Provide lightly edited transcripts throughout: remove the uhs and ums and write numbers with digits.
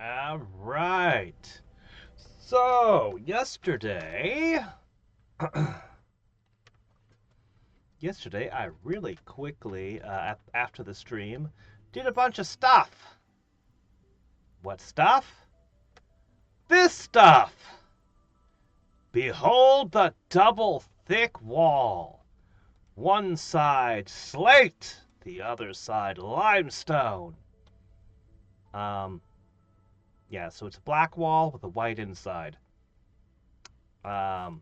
All right. So, yesterday I really quickly, after the stream, did a bunch of stuff. What stuff? This stuff! Behold the double thick wall. One side slate, the other side limestone. Um, yeah, so it's a black wall with a white inside. Um,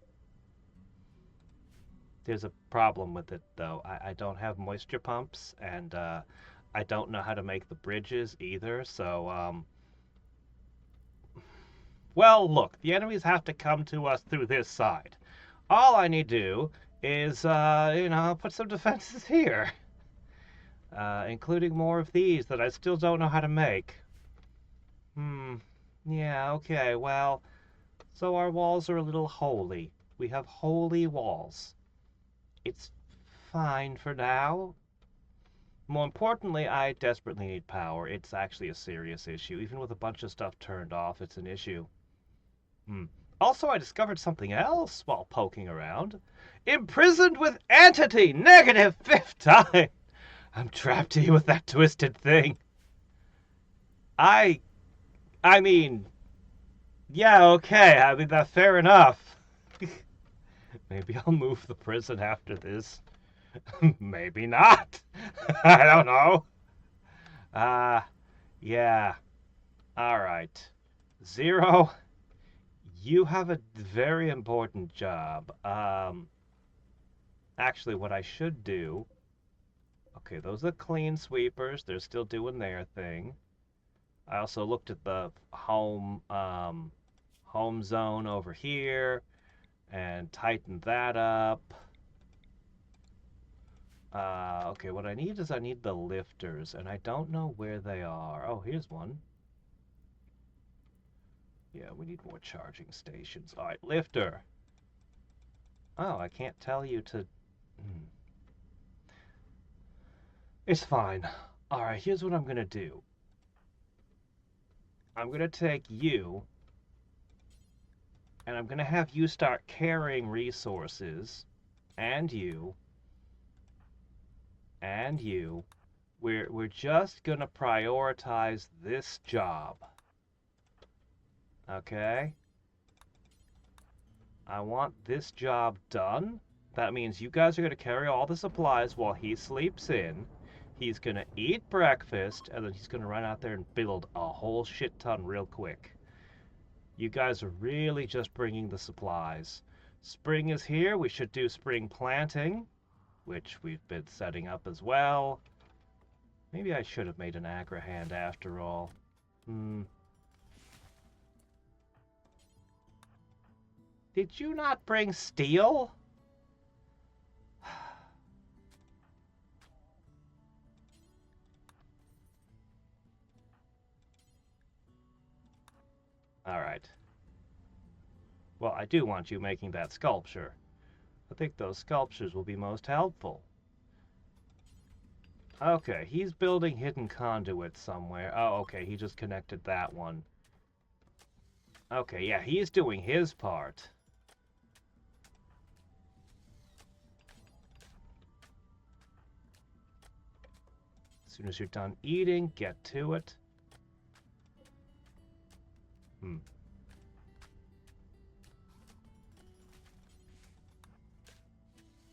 there's a problem with it though. I don't have moisture pumps, and I don't know how to make the bridges either. Well, look, the enemies have to come to us through this side. All I need to do is, put some defenses here, including more of these that I still don't know how to make. Hmm. Yeah. Okay. Well, so our walls are a little holy. We have holy walls. It's fine for now. More importantly, I desperately need power. It's actually a serious issue. Even with a bunch of stuff turned off, it's an issue. Hmm. Also, I discovered something else while poking around. Imprisoned with entity, negative fifth time. I'm trapped here with that twisted thing. I, I mean, yeah, okay. I mean, that's fair enough. Maybe I'll move the prison after this. Maybe not. I don't know. Uh, yeah. All right. Zero, you have a very important job. Actually, what I should do. Okay, those are clean sweepers. They're still doing their thing. I also looked at the home zone over here and tightened that up. Okay, what I need is I need the lifters, and I don't know where they are. Oh, here's one. Yeah, we need more charging stations. All right, lifter. Oh, I can't tell you to. It's fine. All right, here's what I'm gonna do. I'm gonna take you, and I'm gonna have you start carrying resources, and you, and you. We're just gonna prioritize this job. Okay? I want this job done. That means you guys are gonna carry all the supplies while he sleeps in. He's gonna eat breakfast, and then he's gonna run out there and build a whole shit ton real quick. You guys are really just bringing the supplies. Spring is here. We should do spring planting, which we've been setting up as well. Maybe I should have made an agra hand after all. Did you not bring steel? All right. Well, I do want you making that sculpture. I think those sculptures will be most helpful. Okay, he's building hidden conduits somewhere. Oh, okay, he just connected that one. Okay, yeah, he's doing his part. As soon as you're done eating, get to it.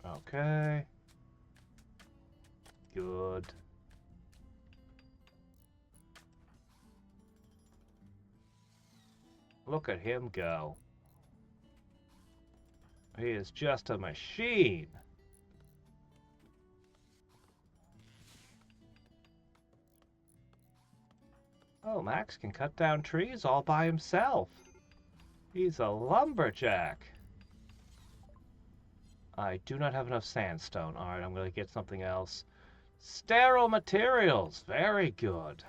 Okay. Good. Look at him go. He is just a machine. Oh, Max can cut down trees all by himself. He's a lumberjack. I do not have enough sandstone. All right, I'm going to get something else. Sterile materials. Very good.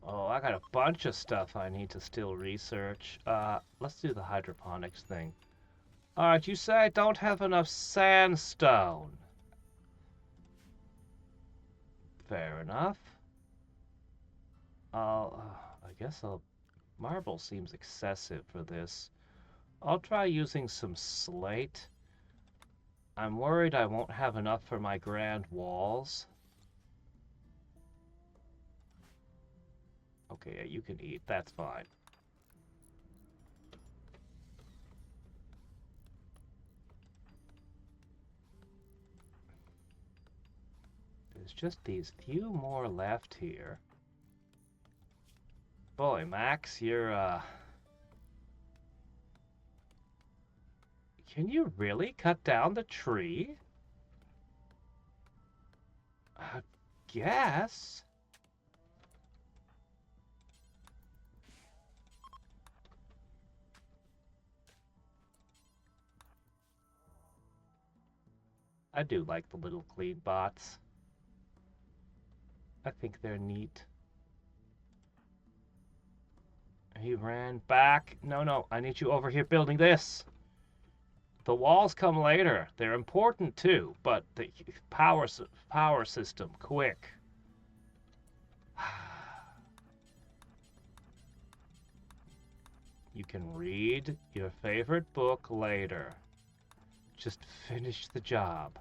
Oh, I got a bunch of stuff I need to still research. Let's do the hydroponics thing. All right, you say I don't have enough sandstone. Fair enough. I guess marble seems excessive for this. I'll try using some slate. I'm worried I won't have enough for my grand walls. Okay, yeah, you can eat. That's fine. There's just these few more left here. Boy, Max, you're, Can you really cut down the tree? I guess. I do like the little clean bots. I think they're neat. He ran back. No, I need you over here building this. The walls come later. They're important too, but the power system, quick. You can read your favorite book later. Just finish the job.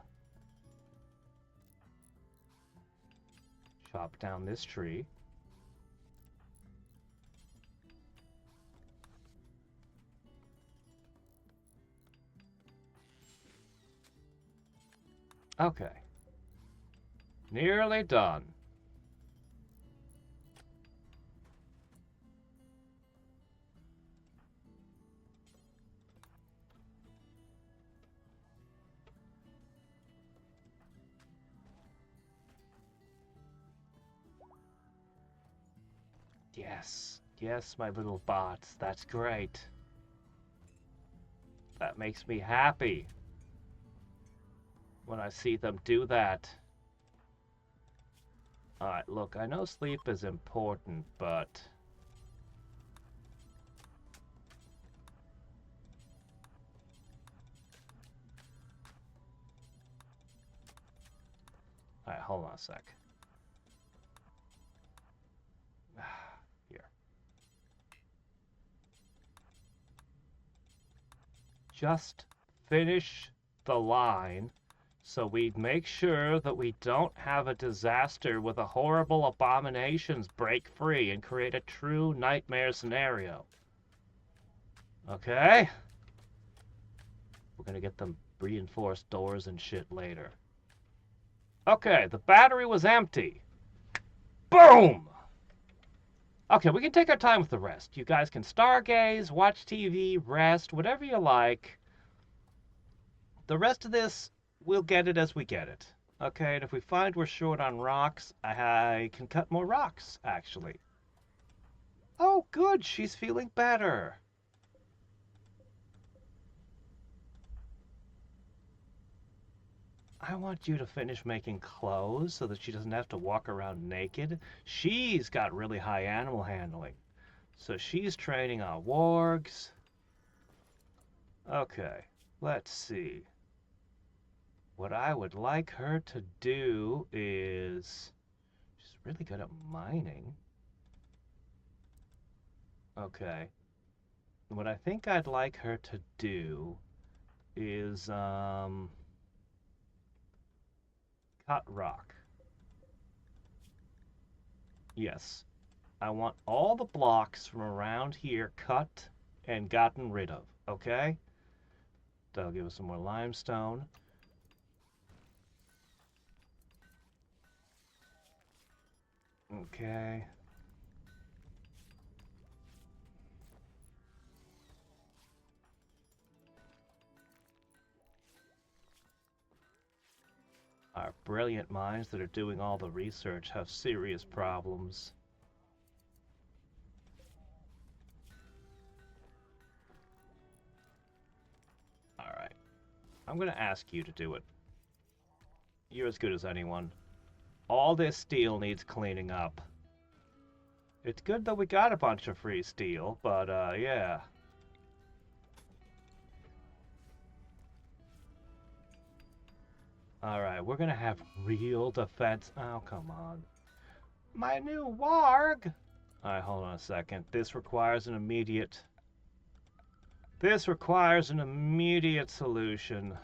Chop down this tree. Okay. Nearly done. Yes, my little bots. That's great. That makes me happy when I see them do that. Alright, look, I know sleep is important, but... Alright, hold on a sec. Here. Just finish the line so we make sure that we don't have a disaster with a horrible abominations break free and create a true nightmare scenario. Okay? We're gonna get them reinforced doors and shit later. Okay, the battery was empty. Boom! Okay, we can take our time with the rest. You guys can stargaze, watch TV, rest, whatever you like. The rest of this, we'll get it as we get it. Okay, and if we find we're short on rocks, I can cut more rocks, actually. Oh, good, she's feeling better. I want you to finish making clothes so that she doesn't have to walk around naked. She's got really high animal handling. So she's training on wargs. Okay, let's see. What I would like her to do is... She's really good at mining. Okay. What I think I'd like her to do is, cut rock. Yes. I want all the blocks from around here cut and gotten rid of, okay? That'll give us some more limestone. Okay. Our brilliant minds that are doing all the research have serious problems. Alright. I'm gonna ask you to do it. You're as good as anyone. All this steel needs cleaning up. It's good that we got a bunch of free steel, but, yeah. Alright, we're gonna have real defense. Oh, come on. My new warg! Alright, hold on a second. This requires an immediate... This requires an immediate solution.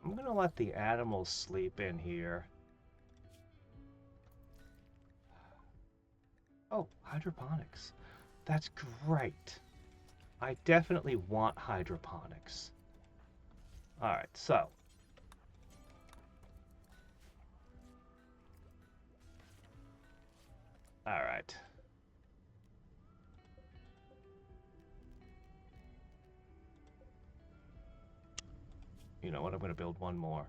I'm gonna let the animals sleep in here. Oh, hydroponics. That's great. I definitely want hydroponics. Alright, so. Alright. You know what? I'm going to build one more.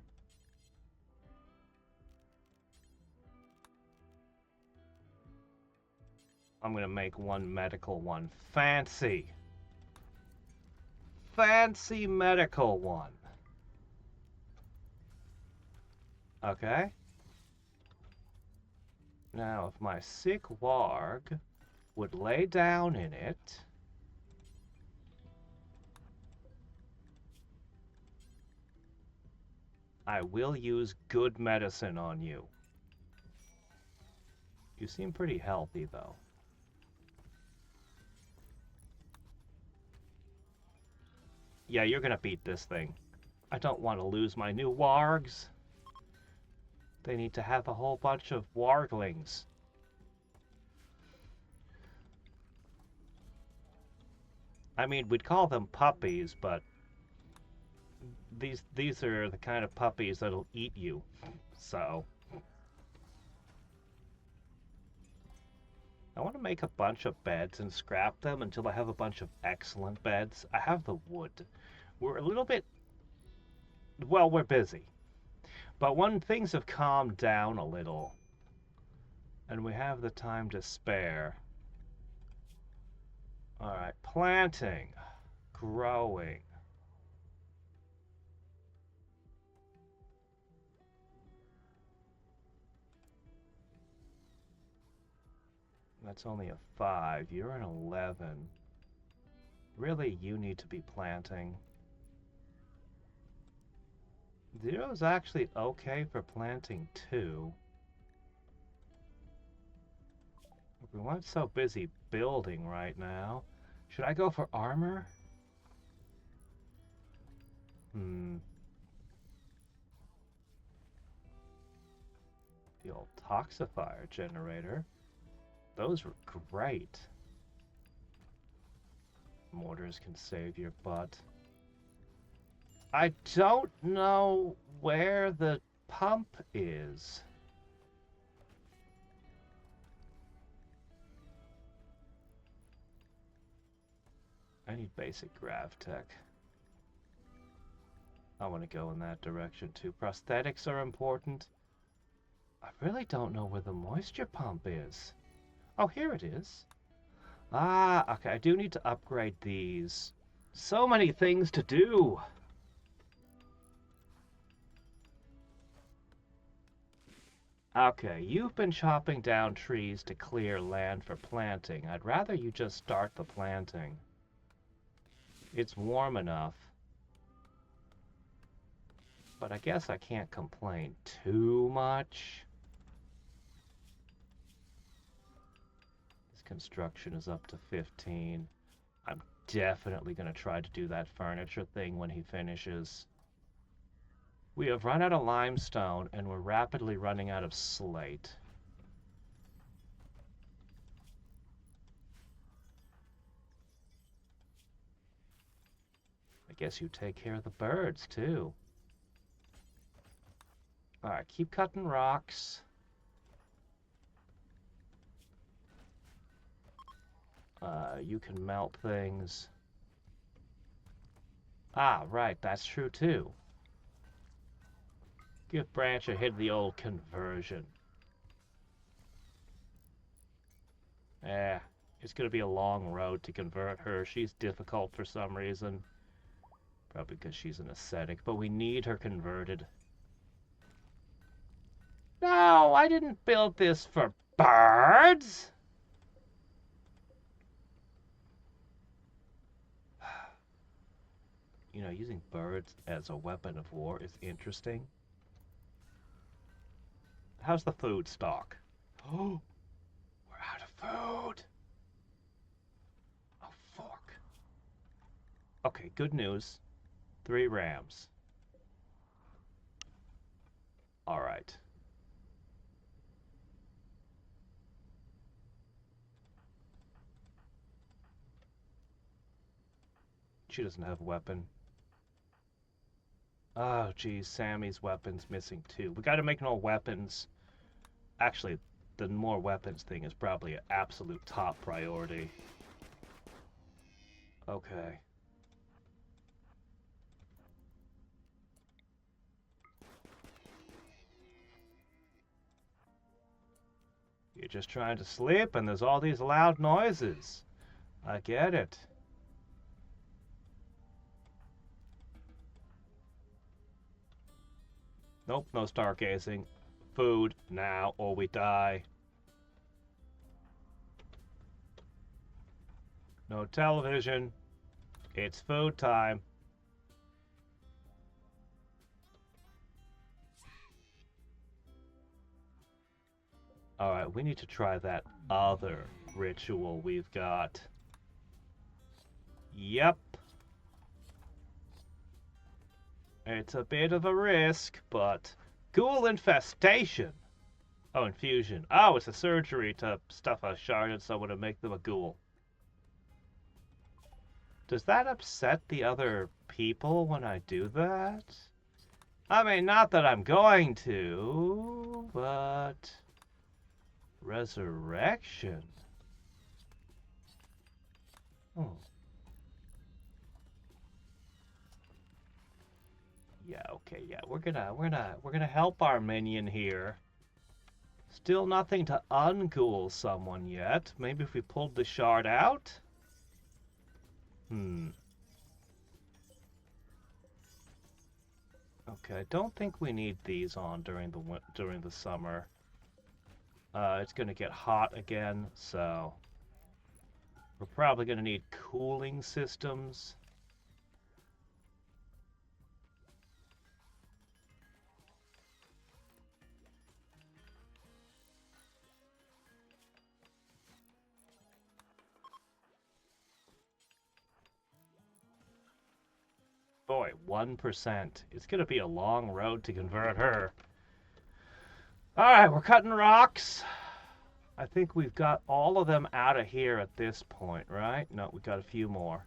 I'm going to make one medical one. Fancy. Fancy medical one. Okay. Now, if my sick warg would lay down in it... I will use good medicine on you. You seem pretty healthy, though. Yeah, you're gonna beat this thing. I don't want to lose my new wargs. They need to have a whole bunch of warglings. I mean, we'd call them puppies, but these are the kind of puppies that'll eat you. So I want to make a bunch of beds and scrap them until I have a bunch of excellent beds. I have the wood. We're a little bit... Well, we're busy. But when things have calmed down a little, and we have the time to spare... Alright, planting. Growing. That's only a 5. You're an 11. Really, you need to be planting. 0 is actually okay for planting 2. We weren't so busy building right now. Should I go for armor? The old toxifier generator. Those were great. Mortars can save your butt. I don't know where the pump is. I need basic grav tech. I want to go in that direction too. Prosthetics are important. I really don't know where the moisture pump is. Oh, here it is. Ah, okay, I do need to upgrade these. So many things to do. Okay, you've been chopping down trees to clear land for planting. I'd rather you just start the planting. It's warm enough. But I guess I can't complain too much. This construction is up to 15. I'm definitely going to try to do that furniture thing when he finishes. We have run out of limestone, and we're rapidly running out of slate. I guess you take care of the birds, too. Alright, keep cutting rocks. You can melt things. Ah, right, that's true, too. Give Branch a hit of the old conversion. It's gonna be a long road to convert her. She's difficult for some reason. Probably because she's an ascetic, but we need her converted. No, I didn't build this for birds! You know, using birds as a weapon of war is interesting. How's the food stock? Oh, we're out of food. Oh, fork. Okay, good news. 3 rams. All right. She doesn't have a weapon. Oh, geez, Sammy's weapon's missing too. We gotta make more weapons. Actually, the more weapons thing is probably an absolute top priority. Okay. You're just trying to sleep and there's all these loud noises. I get it. Nope, no stargazing. Food now or we die. No television. It's food time. Alright, we need to try that other ritual we've got. Yep. It's a bit of a risk, but... Ghoul infestation! Oh, infusion. Oh, it's a surgery to stuff a shard in someone to make them a ghoul. Does that upset the other people when I do that? I mean, not that I'm going to, but... Resurrection? Hmm. Yeah, okay, yeah. We're gonna help our minion here. Still nothing to unghoul someone yet. Maybe if we pulled the shard out? Okay, I don't think we need these on during the summer. It's gonna get hot again, so we're probably gonna need cooling systems. Boy, 1%. It's gonna be a long road to convert her. Alright, we're cutting rocks. I think we've got all of them out of here at this point, right? No, we've got a few more.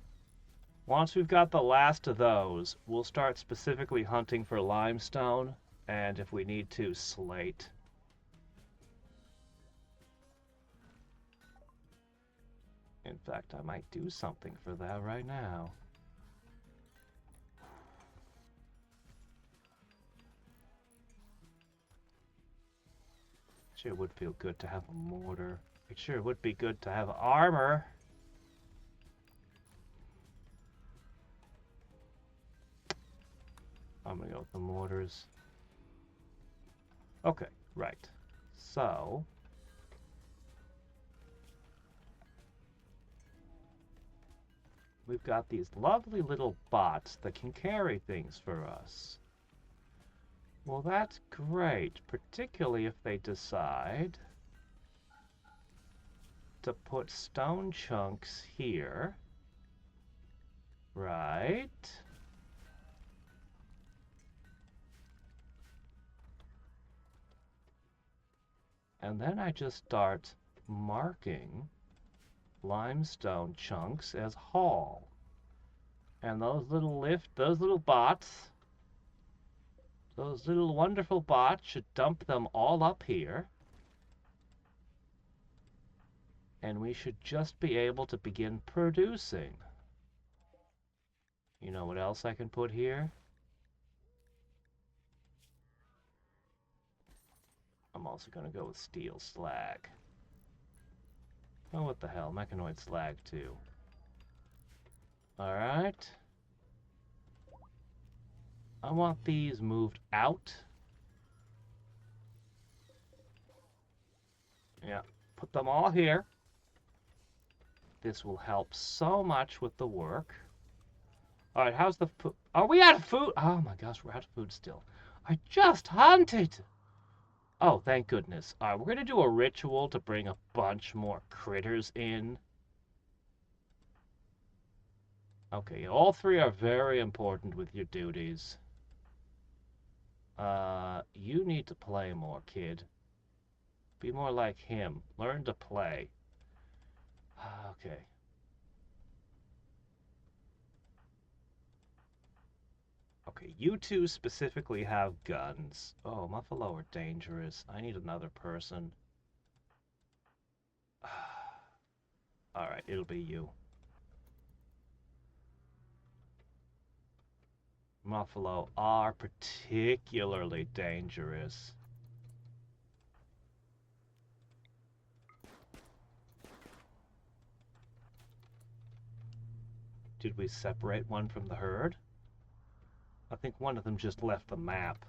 Once we've got the last of those, we'll start specifically hunting for limestone, and if we need to, slate. In fact, I might do something for that right now. Sure would feel good to have a mortar. It sure would be good to have armor. I'm gonna go with the mortars. Okay, right. So... we've got these lovely little bots that can carry things for us. Well, that's great, particularly if they decide to put stone chunks here. Right? And then I just start marking limestone chunks as haul. And those little bots, those little wonderful bots should dump them all up here. And we should just be able to begin producing. You know what else I can put here? I'm also going to go with steel slag. Oh, what the hell, mechanoid slag too. Alright. I want these moved out. Yeah, put them all here. This will help so much with the work. Alright, how's the food? Are we out of food? Oh my gosh, we're out of food still. I just hunted! Oh, thank goodness. We're gonna do a ritual to bring a bunch more critters in. Okay, all three are very important with your duties. You need to play more, kid. Be more like him. Learn to play. Okay. Okay, you two specifically have guns. Oh, Muffalo are dangerous. I need another person. Alright, it'll be you. Muffalo are particularly dangerous. Did we separate one from the herd? I think one of them just left the map.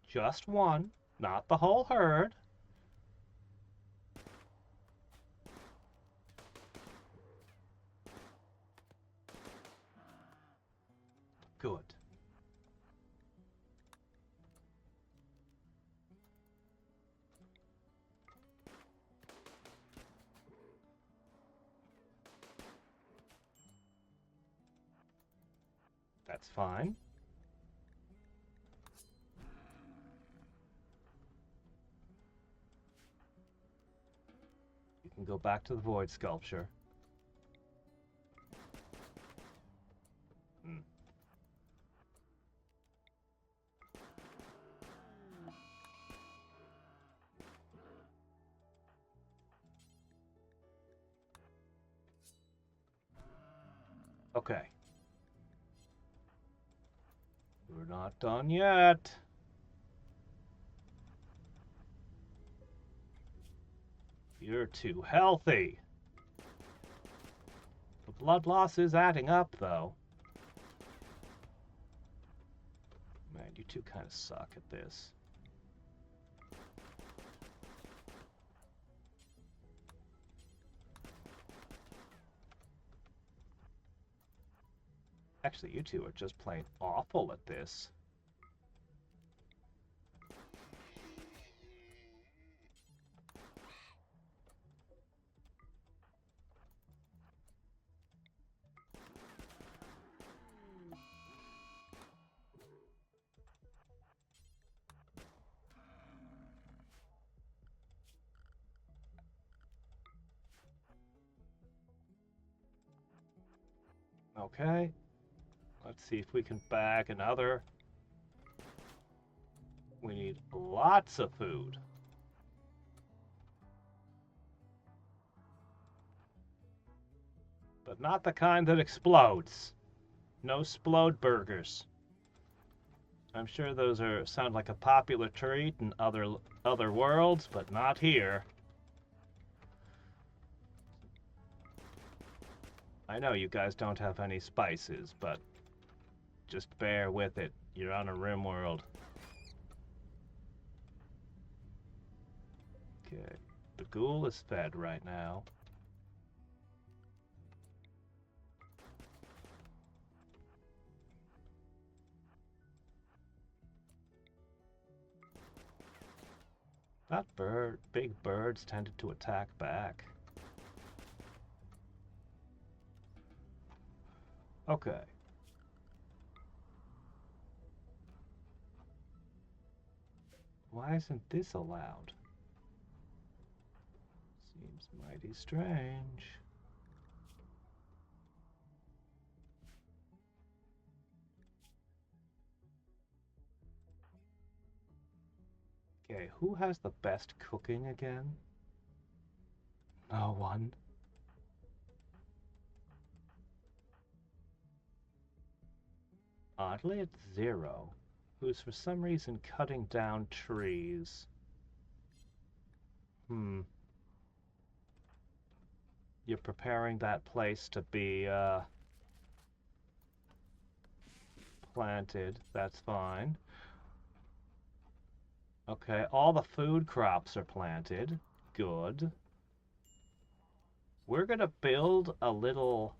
Just one, not the whole herd. Good. That's fine. You can go back to the void sculpture. Hmm. Okay. We're not done yet. You're too healthy. The blood loss is adding up, though. Man, you two kind of suck at this. Actually, you two are just plain awful at this. Okay. Let's see if we can bag another. We need lots of food. But not the kind that explodes. No splode burgers. I'm sure those sound like a popular treat in other worlds, but not here. I know you guys don't have any spices, but just bear with it. You're on a Rimworld. Okay. The ghoul is fed right now. Big birds tended to attack back. Okay. Why isn't this allowed? Seems mighty strange. Okay, who has the best cooking again? No one. Oddly, it's Zero, who's for some reason cutting down trees. You're preparing that place to be, planted. That's fine. Okay, all the food crops are planted. Good. We're gonna build a little...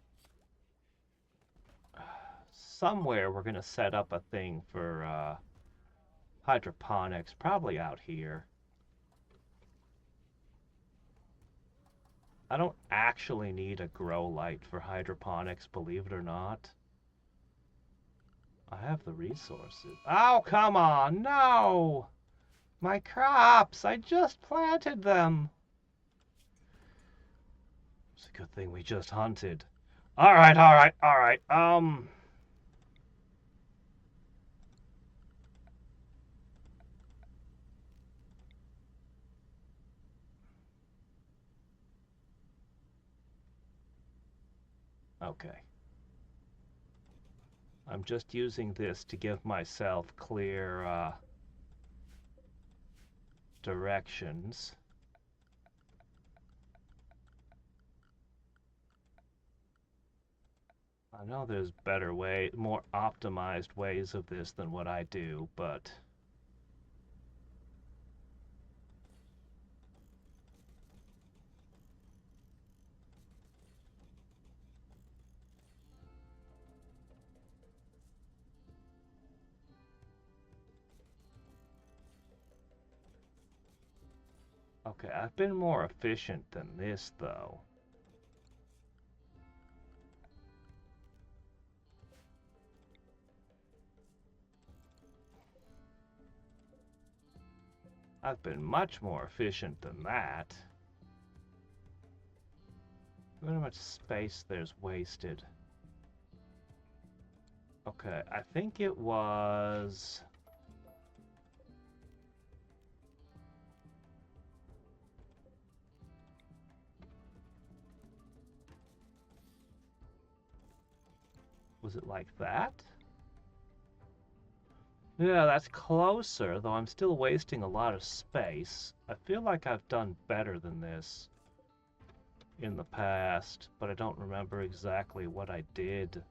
Somewhere we're gonna set up a thing for hydroponics, probably out here. I don't actually need a grow light for hydroponics, believe it or not. I have the resources. Oh, come on, no! My crops, I just planted them. It's a good thing we just hunted. All right, all right, all right. Okay. I'm just using this to give myself clear directions. I know there's better way, more optimized ways of this than what I do, but okay, I've been more efficient than this though. I've been much more efficient than that. Look how much space there's wasted. Okay, I think it was... Was it like that? Yeah, that's closer, though I'm still wasting a lot of space. I feel like I've done better than this in the past, but I don't remember exactly what I did.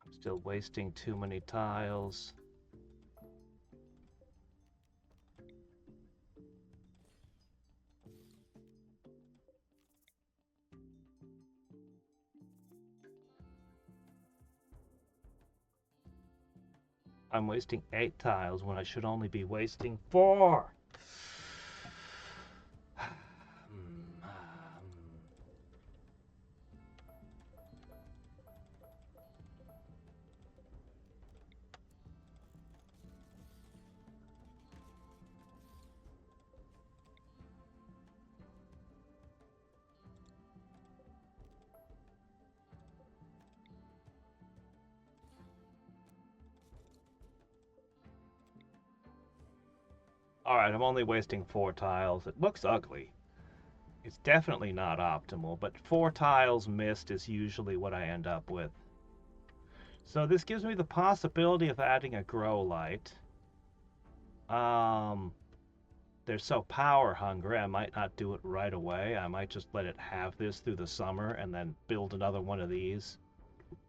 I'm still wasting too many tiles. I'm wasting 8 tiles when I should only be wasting 4. Alright, I'm only wasting 4 tiles. It looks ugly. It's definitely not optimal, but 4 tiles missed is usually what I end up with. So this gives me the possibility of adding a grow light. They're so power hungry, I might not do it right away. I might just let it have this through the summer and then build another one of these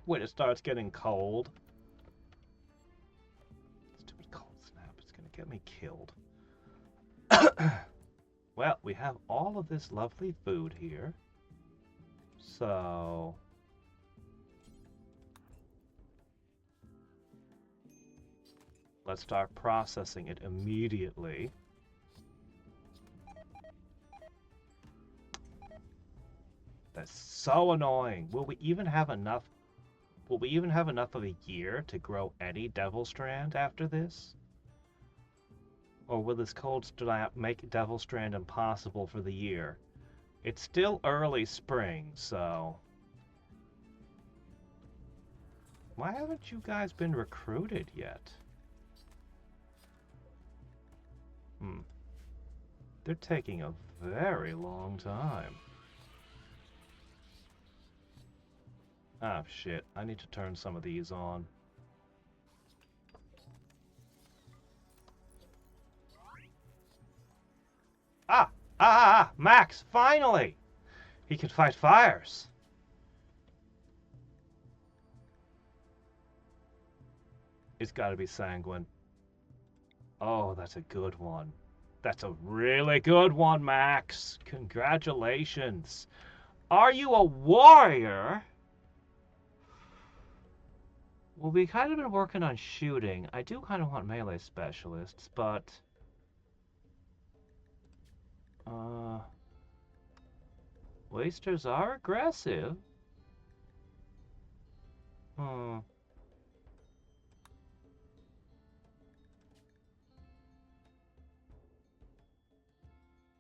when it starts getting cold. Stupid cold snap, it's gonna get me killed. Well, we have all of this lovely food here. So... let's start processing it immediately. That's so annoying. Will we even have enough? Will we even have enough of a year to grow any Devil Strand after this? Or will this cold snap make Devil Strand impossible for the year? It's still early spring, so... why haven't you guys been recruited yet? They're taking a very long time. Oh shit, I need to turn some of these on. Max, finally! He can fight fires. It's got to be sanguine. Oh, that's a good one. That's a really good one, Max. Congratulations. Are you a warrior? Well, we kind of been working on shooting. I do kind of want melee specialists, but... Wasters are aggressive. Hmm.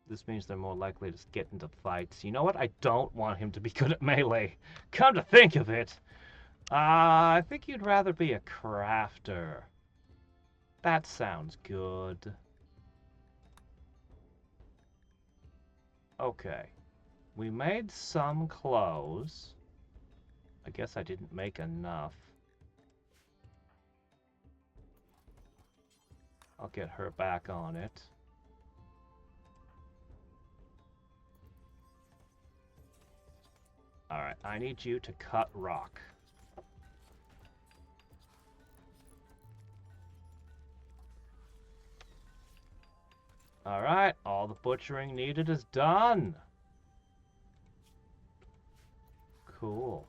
This means they're more likely to get into fights. You know what? I don't want him to be good at melee. Come to think of it. I think you'd rather be a crafter. That sounds good. Okay. We made some clothes. I guess I didn't make enough. I'll get her back on it. Alright, I need you to cut rock. Alright, all the butchering needed is done. Cool.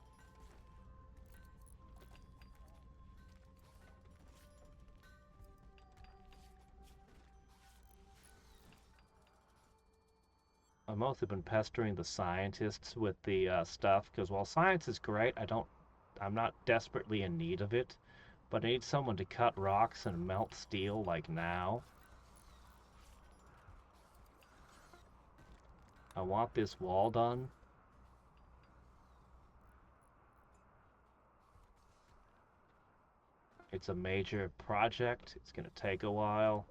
I've mostly been pestering the scientists with the stuff, because while science is great, I'm not desperately in need of it, but I need someone to cut rocks and melt steel like now. I want this wall done. It's a major project. It's going to take a while.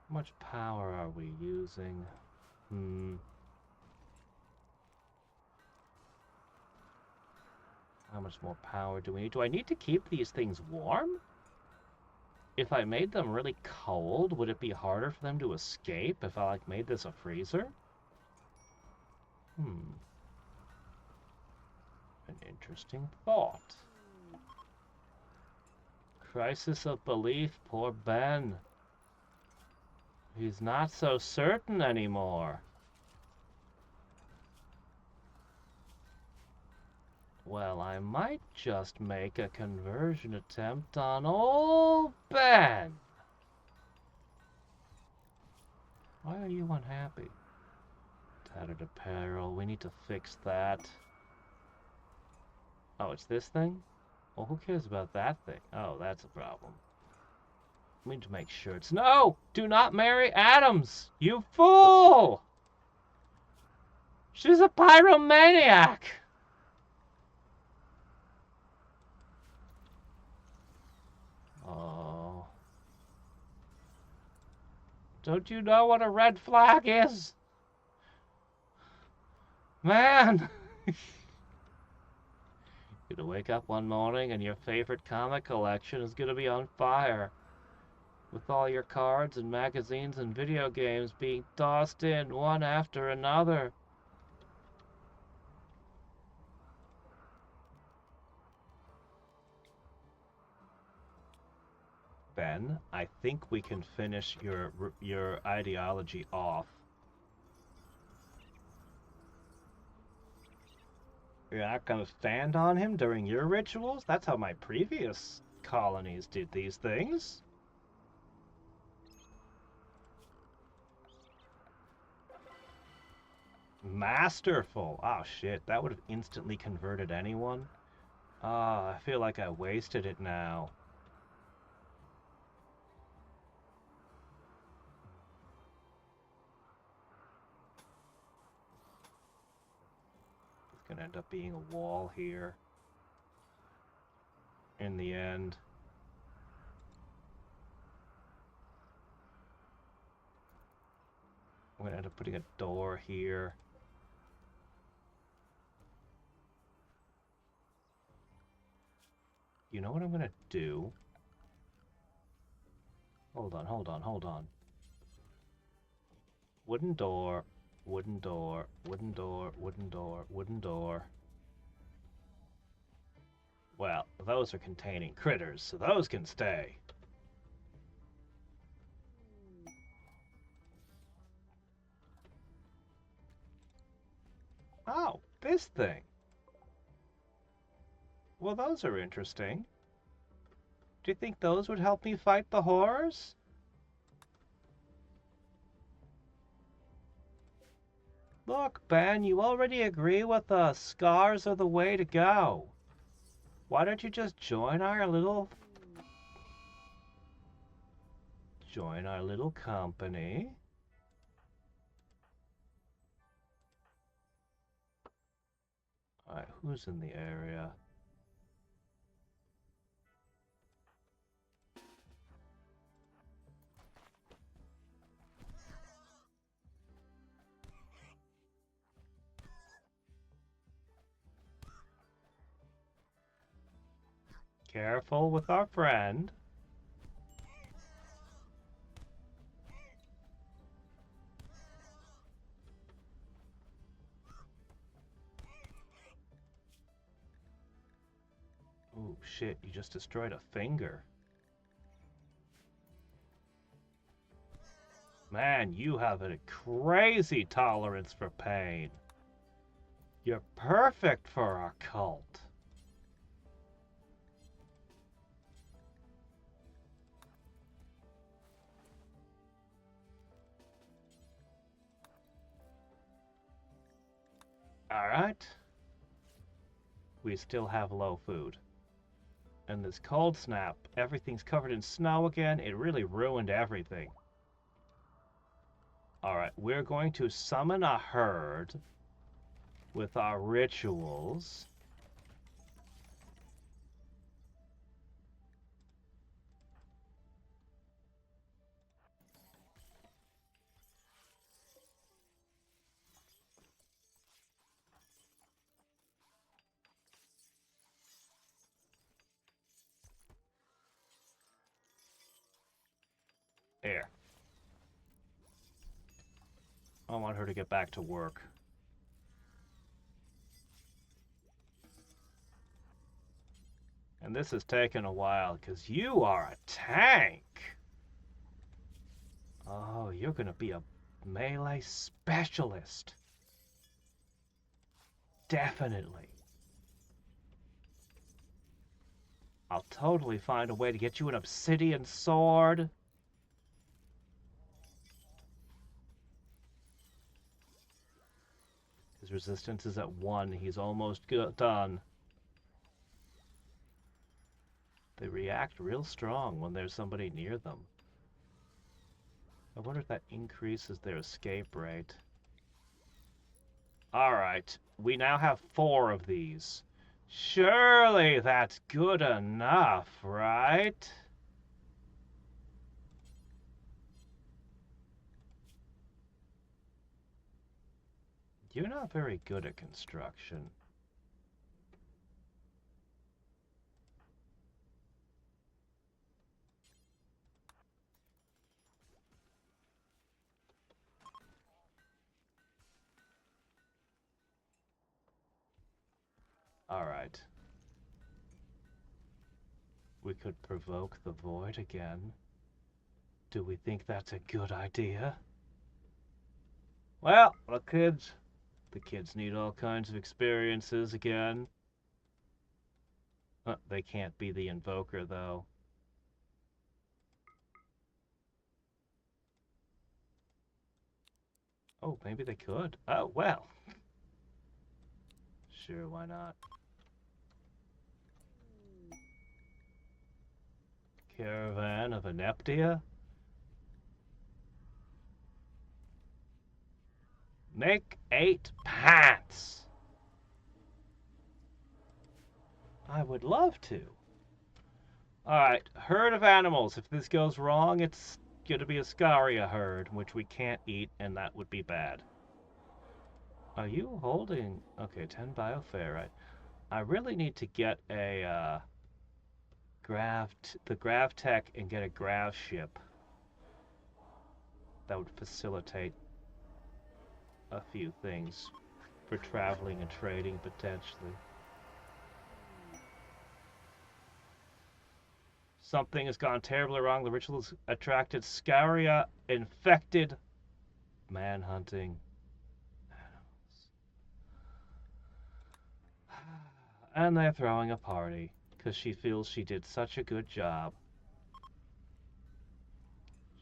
How much power are we using? How much more power do we need? Do I need to keep these things warm? If I made them really cold, would it be harder for them to escape if I made this a freezer? An interesting thought. Crisis of belief, poor Ben. He's not so certain anymore. Well, I might just make a conversion attempt on old Ben. Why are you unhappy? Tattered apparel, we need to fix that. Oh, it's this thing? Well, who cares about that thing? Oh, that's a problem. We need to make sure it's... No! Do not marry Adams! You fool! She's a pyromaniac! Oh. Don't you know what a red flag is? Man! You're gonna wake up one morning and your favorite comic collection is gonna be on fire. With all your cards and magazines and video games being tossed in one after another. Ben, I think we can finish your ideology off. You're not gonna stand on him during your rituals? That's how my previous colonies did these things. Masterful. Oh shit, that would have instantly converted anyone. Ah, I feel like I wasted it now. It's gonna end up being a wall here. In the end. I'm gonna end up putting a door here. You know what I'm gonna do? Hold on, hold on, hold on. Wooden door, wooden door, wooden door, wooden door, wooden door. Well, those are containing critters, so those can stay. Oh, this thing. Well, those are interesting. Do you think those would help me fight the horrors? Look, Ben, you already agree with us. Scars are the way to go. Why don't you just join our little company? Alright, who's in the area? Careful with our friend. Oh shit, you just destroyed a finger. Man, you have a crazy tolerance for pain. You're perfect for our cult. Alright. We still have low food. And this cold snap, everything's covered in snow again. It really ruined everything. Alright, we're going to summon a herd with our rituals. There. I want her to get back to work. And this has taken a while because you are a tank. Oh, you're going to be a melee specialist. Definitely. I'll totally find a way to get you an obsidian sword. His resistance is at 1. He's almost done. They react real strong when there's somebody near them. I wonder if that increases their escape rate. Alright, we now have 4 of these. Surely that's good enough, right? You're not very good at construction. Alright. We could provoke the void again. Do we think that's a good idea? Well, the kids need all kinds of experiences again. They can't be the invoker, though. Oh, maybe they could. Oh, well. Sure, why not? Caravan of Aneptia? Make 8 pants! I would love to. Alright, herd of animals. If this goes wrong, it's gonna be a Scaria herd, which we can't eat, and that would be bad. Are you holding... Okay, 10 bioferrite. I really need to get a, the grav tech and get a grav ship. That would facilitate a few things for traveling and trading, potentially. Something has gone terribly wrong. The ritual has attracted Scaria infected man-hunting animals. And they're throwing a party because she feels she did such a good job.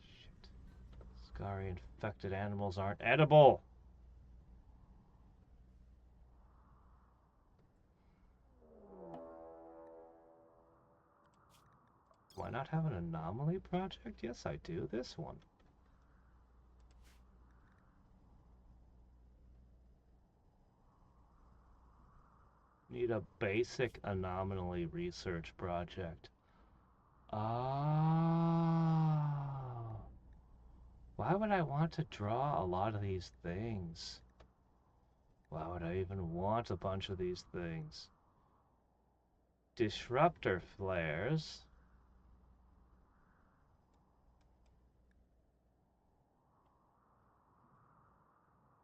Shit. Scaria infected animals aren't edible. Do I not have an anomaly project? Yes, I do. This one. Need a basic anomaly research project. Oh. Why would I want to draw a lot of these things? Why would I even want a bunch of these things? Disruptor flares.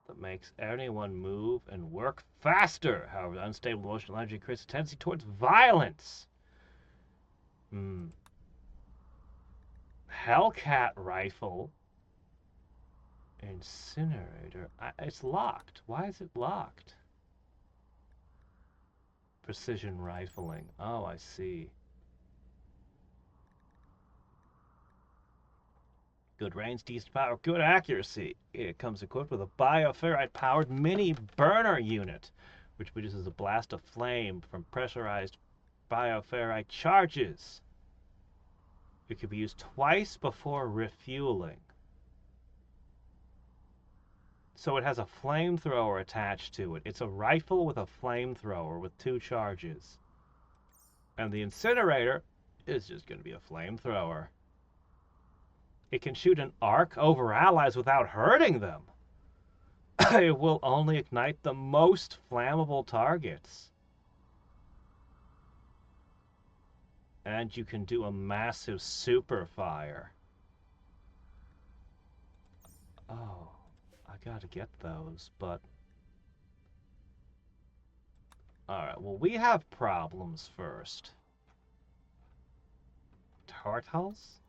That makes anyone move and work faster. However, unstable emotional energy creates a tendency towards violence. Hellcat rifle. Incinerator. It's locked. Why is it locked? Precision rifling. Oh, I see. Good range, decent power, good accuracy. It comes equipped with a bioferrite-powered mini burner unit, which produces a blast of flame from pressurized bioferrite charges. It can be used twice before refueling. So it has a flamethrower attached to it. It's a rifle with a flamethrower with 2 charges. And the incinerator is just going to be a flamethrower. It can shoot an arc over allies without hurting them. It will only ignite the most flammable targets. And you can do a massive super fire. Oh, I gotta get those, but... Alright, well, we have problems first. Turtles?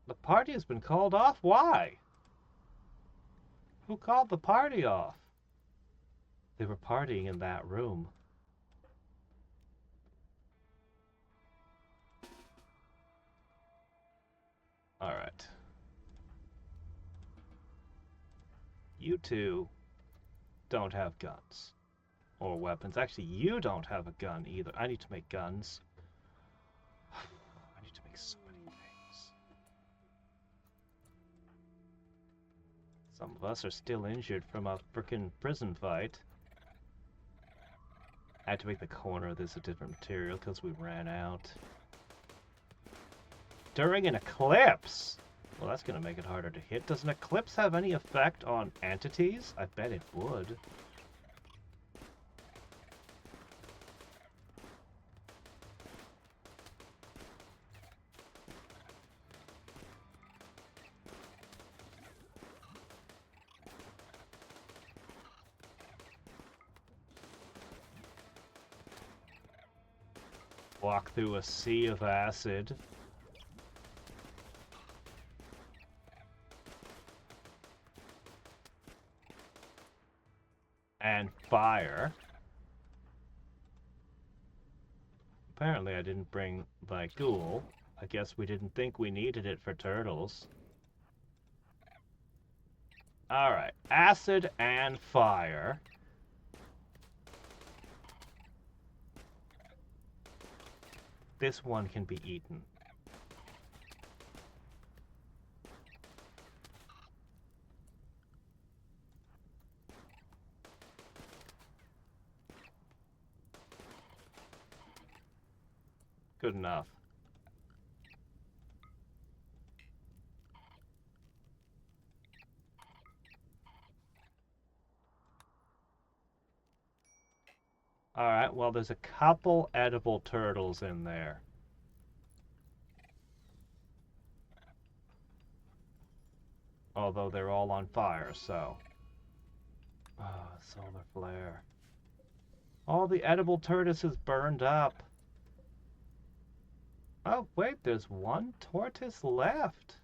The party has been called off? Why? Who called the party off? They were partying in that room. Alright. You two don't have guns. Or weapons. Actually, you don't have a gun either. I need to make guns. I need to make so many things. Some of us are still injured from a frickin' prison fight. I had to make the corner of this a different material because we ran out. During an eclipse! Well, that's going to make it harder to hit. Does an eclipse have any effect on entities? I bet it would. Walk through a sea of acid. And fire. Apparently I didn't bring my ghoul. I guess we didn't think we needed it for turtles. Alright, acid and fire. This one can be eaten. Good enough. Alright, well, there's a couple edible turtles in there. Although they're all on fire, so... Oh, solar flare. All the edible tortoise is burned up. Oh, wait, there's one tortoise left.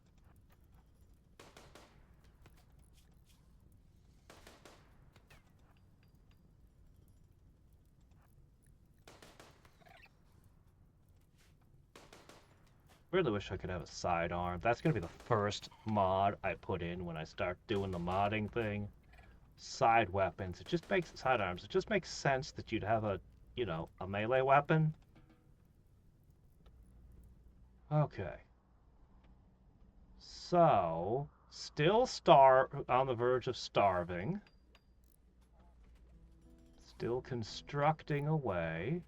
Really wish I could have a sidearm. That's going to be the first mod I put in when I start doing the modding thing. Side weapons. It just makes sidearms. It just makes sense that you'd have a, a melee weapon. Okay. So, still on the verge of starving. Still constructing away.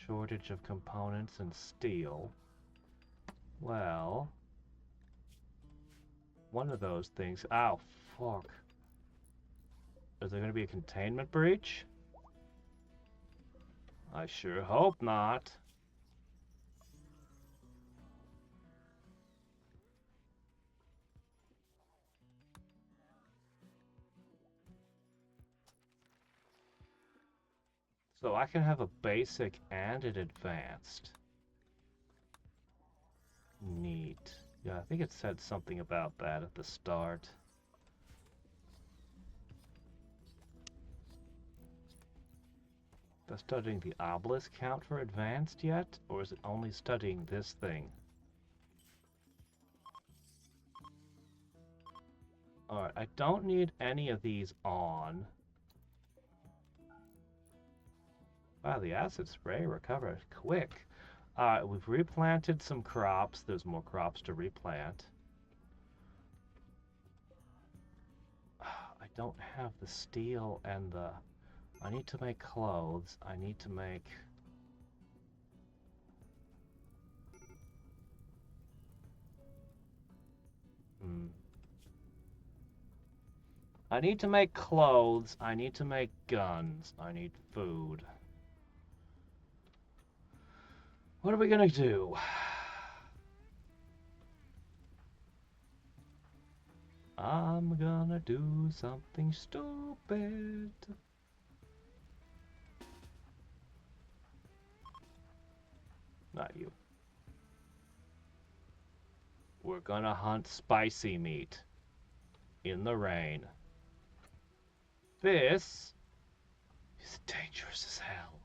Shortage of components and steel. Well, one of those things. Ow, fuck. Is there going to be a containment breach? I sure hope not. So I can have a basic and an advanced. Neat. Yeah, I think it said something about that at the start. Does studying the obelisk count for advanced yet? Or is it only studying this thing? Alright, I don't need any of these on. Wow, the acid spray recovers quick. We've replanted some crops. There's more crops to replant. I don't have the steel and the... I need to make clothes. I need to make... I need to make clothes. I need to make guns. I need food. What are we gonna do? I'm gonna do something stupid. Not you. We're gonna hunt spicy meat in the rain. This is dangerous as hell.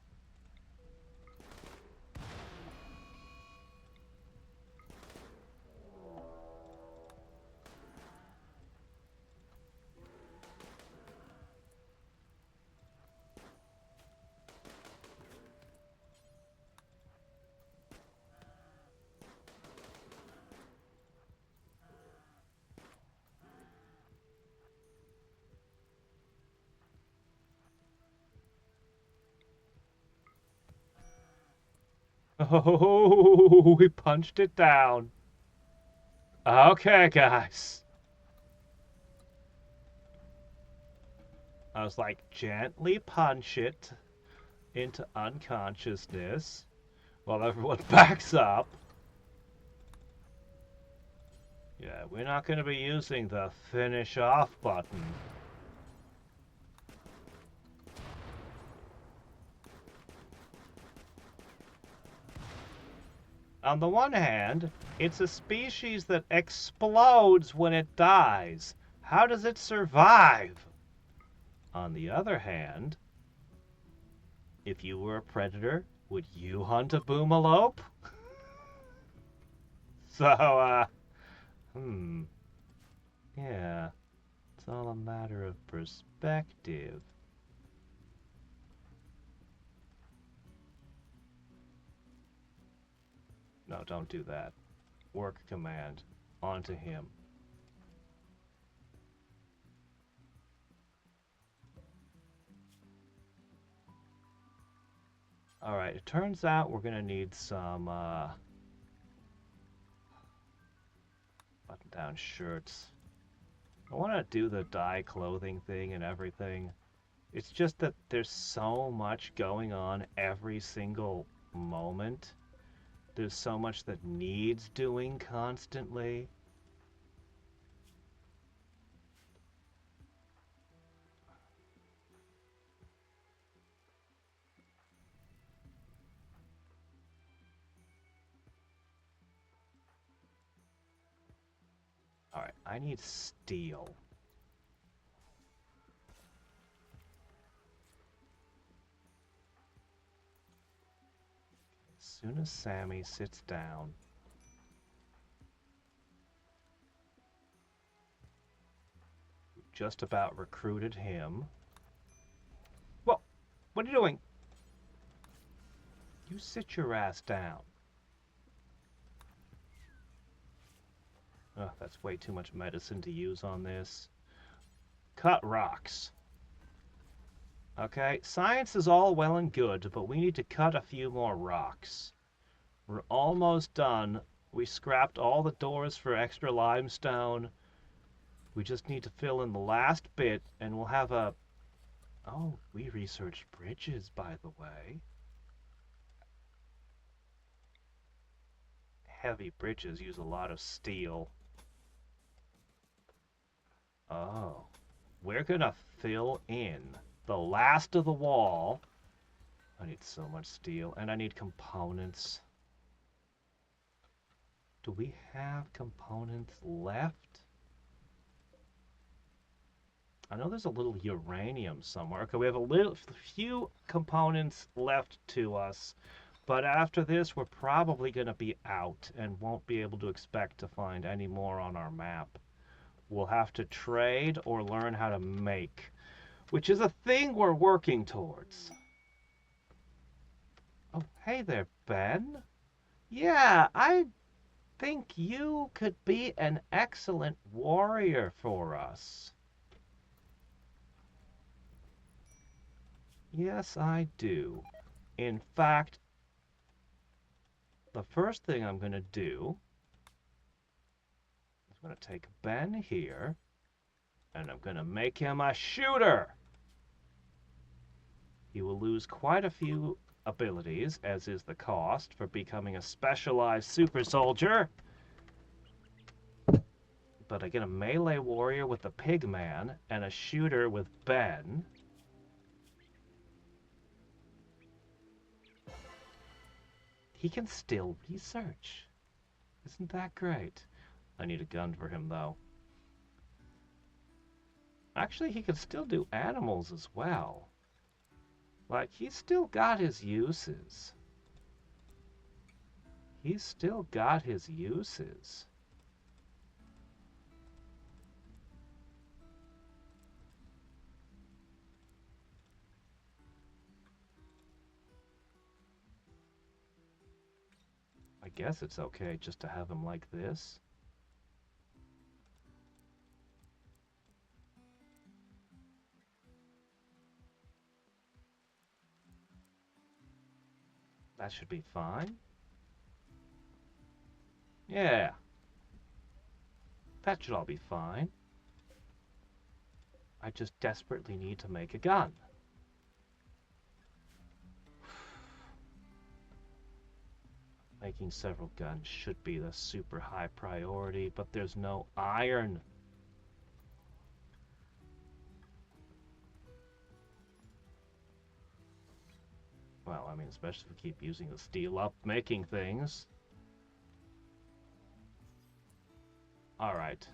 Oh, we punched it down. Okay, guys. I was like, gently punch it into unconsciousness while everyone backs up. Yeah, we're not going to be using the finish off button. On the one hand, it's a species that explodes when it dies. How does it survive? On the other hand, if you were a predator, would you hunt a boomalope? So, yeah, it's all a matter of perspective. No, don't do that. Work command. Onto him. Alright, it turns out we're gonna need some, button-down shirts. I want to do the dye clothing thing and everything. It's just that there's so much going on every single moment. There's so much that needs doing constantly. I need steel. As soon as Sammy sits down. Just about recruited him. Whoa! What are you doing? You sit your ass down. Oh, that's way too much medicine to use on this. Cut rocks. Okay, science is all well and good, but we need to cut a few more rocks. We're almost done. We scrapped all the doors for extra limestone. We just need to fill in the last bit, and we'll have a... Oh, we researched bridges, by the way. Heavy bridges use a lot of steel. Oh, we're gonna fill in the last of the wall. I need so much steel, and I need components. Do we have components left? I know there's a little uranium somewhere. Okay, we have a few components left to us, but after this, we're probably going to be out and won't be able to expect to find any more on our map. We'll have to trade or learn how to make, which is a thing we're working towards. Oh, hey there, Ben. Yeah, I think you could be an excellent warrior for us. Yes, I do. In fact, the first thing I'm going to do is I'm going to take Ben here, and I'm going to make him a shooter. He will lose quite a few abilities, as is the cost for becoming a specialized super soldier. But I get a melee warrior with the pigman and a shooter with Ben. He can still research. Isn't that great? I need a gun for him, though. Actually, he can still do animals as well. Like, he's still got his uses. He's still got his uses. I guess it's okay just to have him like this. That should be fine. Yeah. That should all be fine. I just desperately need to make a gun. Making several guns should be the super high priority, but there's no iron. Well, I mean, especially if we keep using the steel up making things. Alright.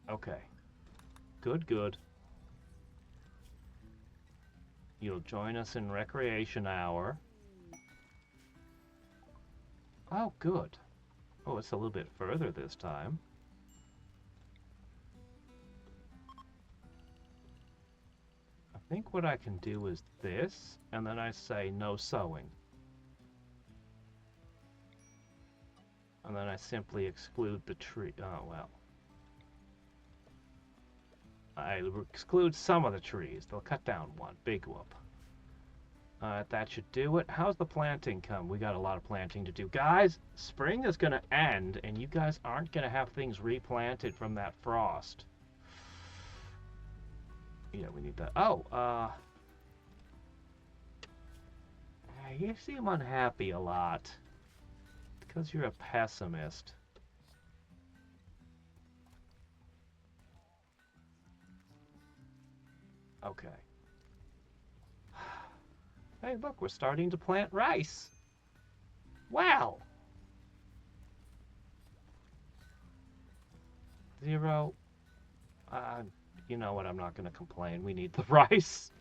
Okay. Good, good. You'll join us in recreation hour. Oh, good. Oh, it's a little bit further this time. I think what I can do is this, and then I say no sewing. And then I simply exclude the tree. Oh, well. I exclude some of the trees. They'll cut down one. Big whoop. That should do it. How's the planting come? We got a lot of planting to do. Guys, spring is going to end, and you guys aren't going to have things replanted from that frost. Yeah, we need that. Oh, you seem unhappy a lot. Because you're a pessimist. Okay. Hey, look, we're starting to plant rice. Wow. Zero. Uh, you know what? I'm not going to complain. We need the rice.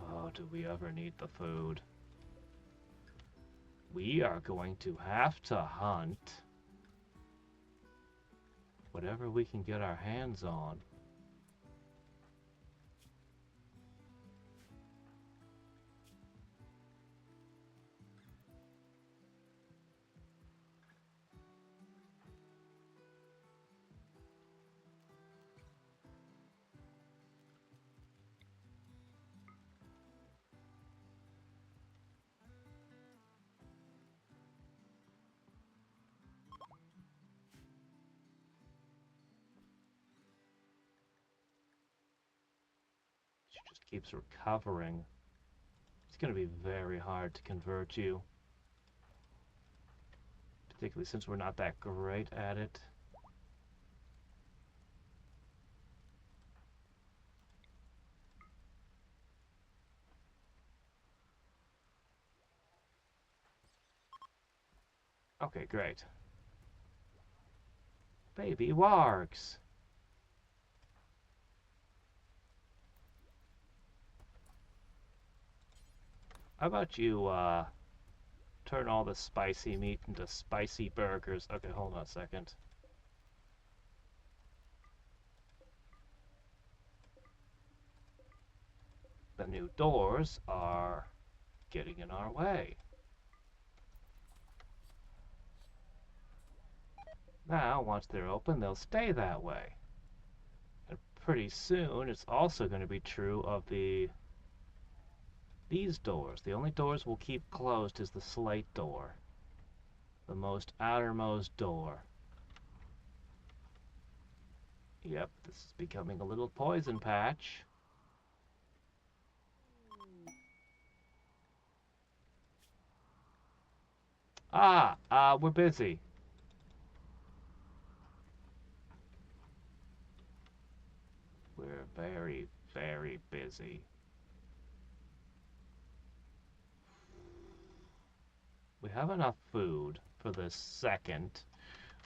Oh, do we ever need the food? We are going to have to hunt whatever we can get our hands on. She just keeps recovering. It's going to be very hard to convert you, particularly since we're not that great at it. Okay, great. Baby wargs. How about you, turn all the spicy meat into spicy burgers? Okay, hold on a second. The new doors are getting in our way. Now, once they're open, they'll stay that way. And pretty soon, it's also going to be true of these doors. The only doors we'll keep closed is the slate door. The most outermost door. Yep, this is becoming a little poison patch. We're busy. We're very, very busy. We have enough food for this second.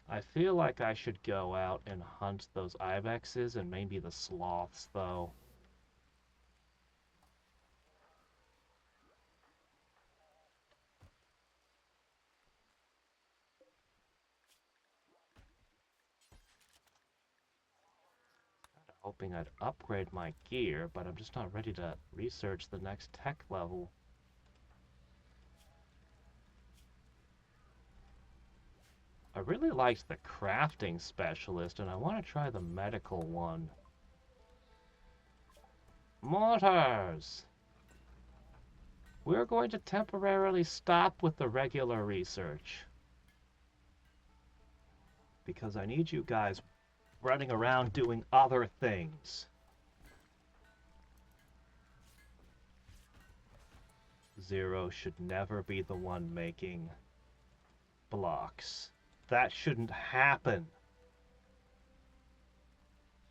I feel like I should go out and hunt those ibexes and maybe the sloths, though. Hoping I'd upgrade my gear, but I'm just not ready to research the next tech level. I really liked the crafting specialist, and I want to try the medical one. Mortars! We're going to temporarily stop with the regular research. Because I need you guys running around doing other things. Zero should never be the one making blocks. That shouldn't happen.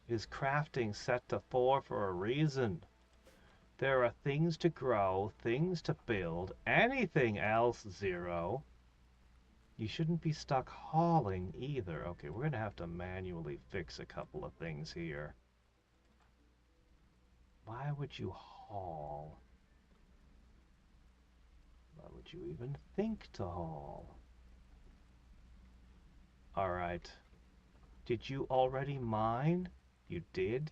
His crafting set to 4 for a reason. There are things to grow, things to build, anything else, Zero. You shouldn't be stuck hauling either. Okay, we're going to have to manually fix a couple of things here. Why would you haul? Why would you even think to haul? Alright. Did you already mine? You did?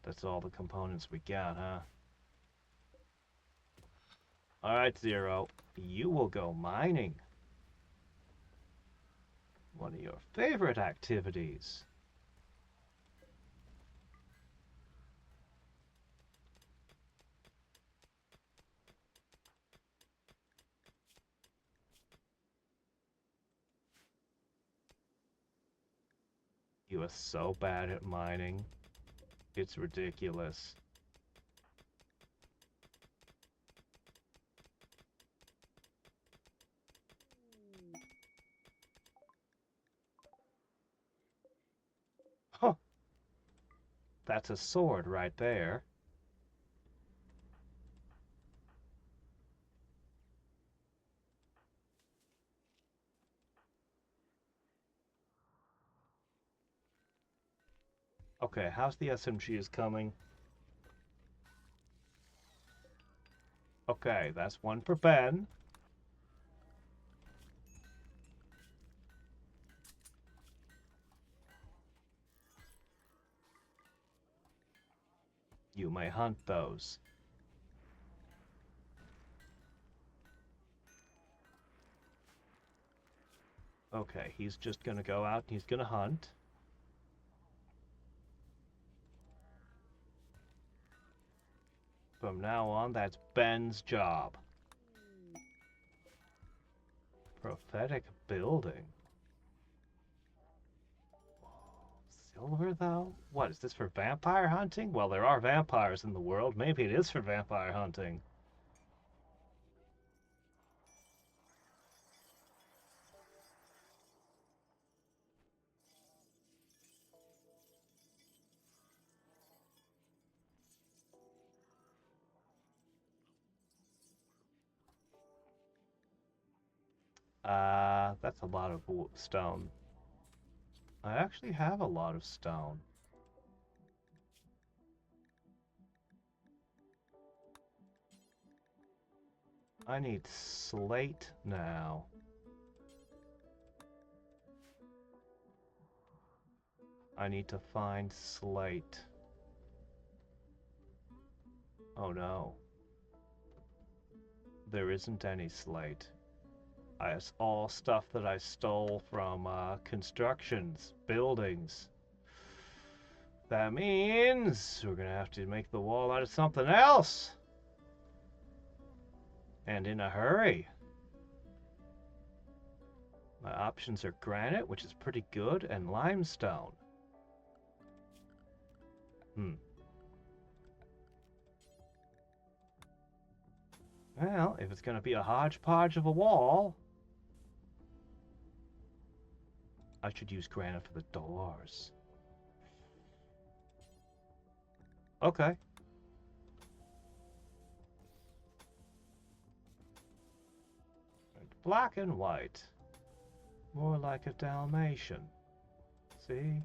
That's all the components we got, huh? Alright, Zero. You will go mining. One of your favorite activities. You are so bad at mining. It's ridiculous. Huh. That's a sword right there. Okay, how's the SMGs coming? Okay, that's one for Ben. You may hunt those. Okay, he's just gonna go out and he's gonna hunt. From now on, that's Ben's job. Prophetic building. Silver, though? What, is this for vampire hunting? Well, there are vampires in the world. Maybe it is for vampire hunting. That's a lot of stone. I actually have a lot of stone. I need slate now. I need to find slate. Oh no. There isn't any slate. It's all stuff that I stole from constructions, buildings. That means we're gonna have to make the wall out of something else. And in a hurry. My options are granite, which is pretty good, and limestone. Well, if it's going to be a hodgepodge of a wall, I should use granite for the doors. Okay. Black and white. More like a Dalmatian. See?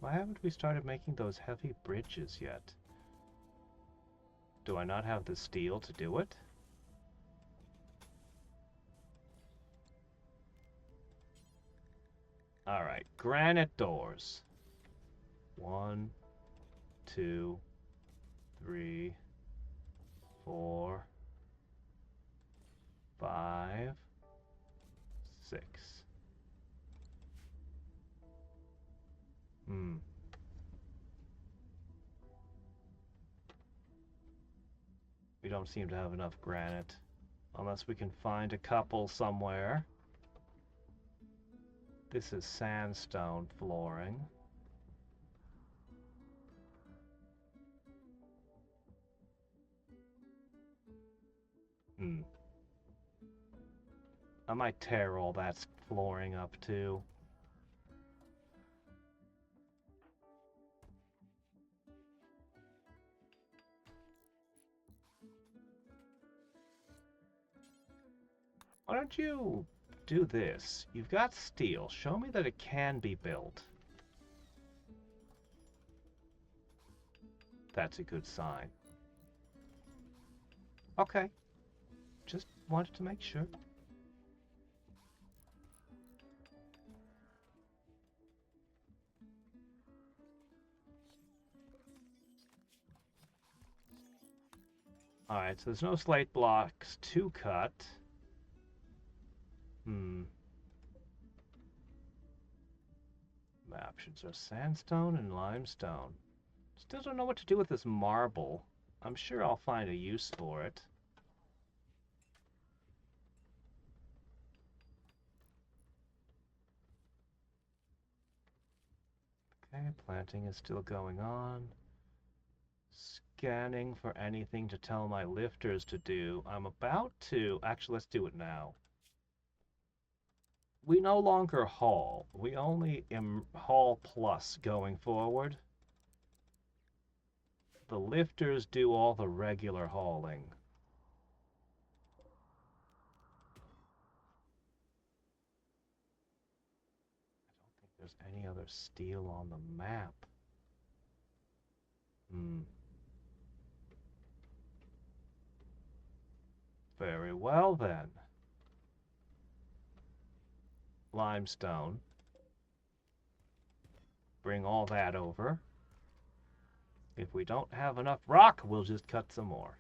Why haven't we started making those heavy bridges yet? Do I not have the steel to do it? Alright, granite doors. 1, 2, 3, 4, 5, 6. We don't seem to have enough granite. Unless we can find a couple somewhere. This is sandstone flooring. I might tear all that flooring up too. Why don't you do this? You've got steel. Show me that it can be built. That's a good sign. Okay. Just wanted to make sure. Alright, so there's no slate blocks to cut. My options are sandstone and limestone. Still don't know what to do with this marble. I'm sure I'll find a use for it. Okay, planting is still going on. Scanning for anything to tell my lifters to do. I'm about to... Actually, let's do it now. We no longer haul. We only haul plus going forward. The lifters do all the regular hauling. I don't think there's any other steel on the map. Hmm. Very well then. Limestone. Bring all that over. If we don't have enough rock, we'll just cut some more.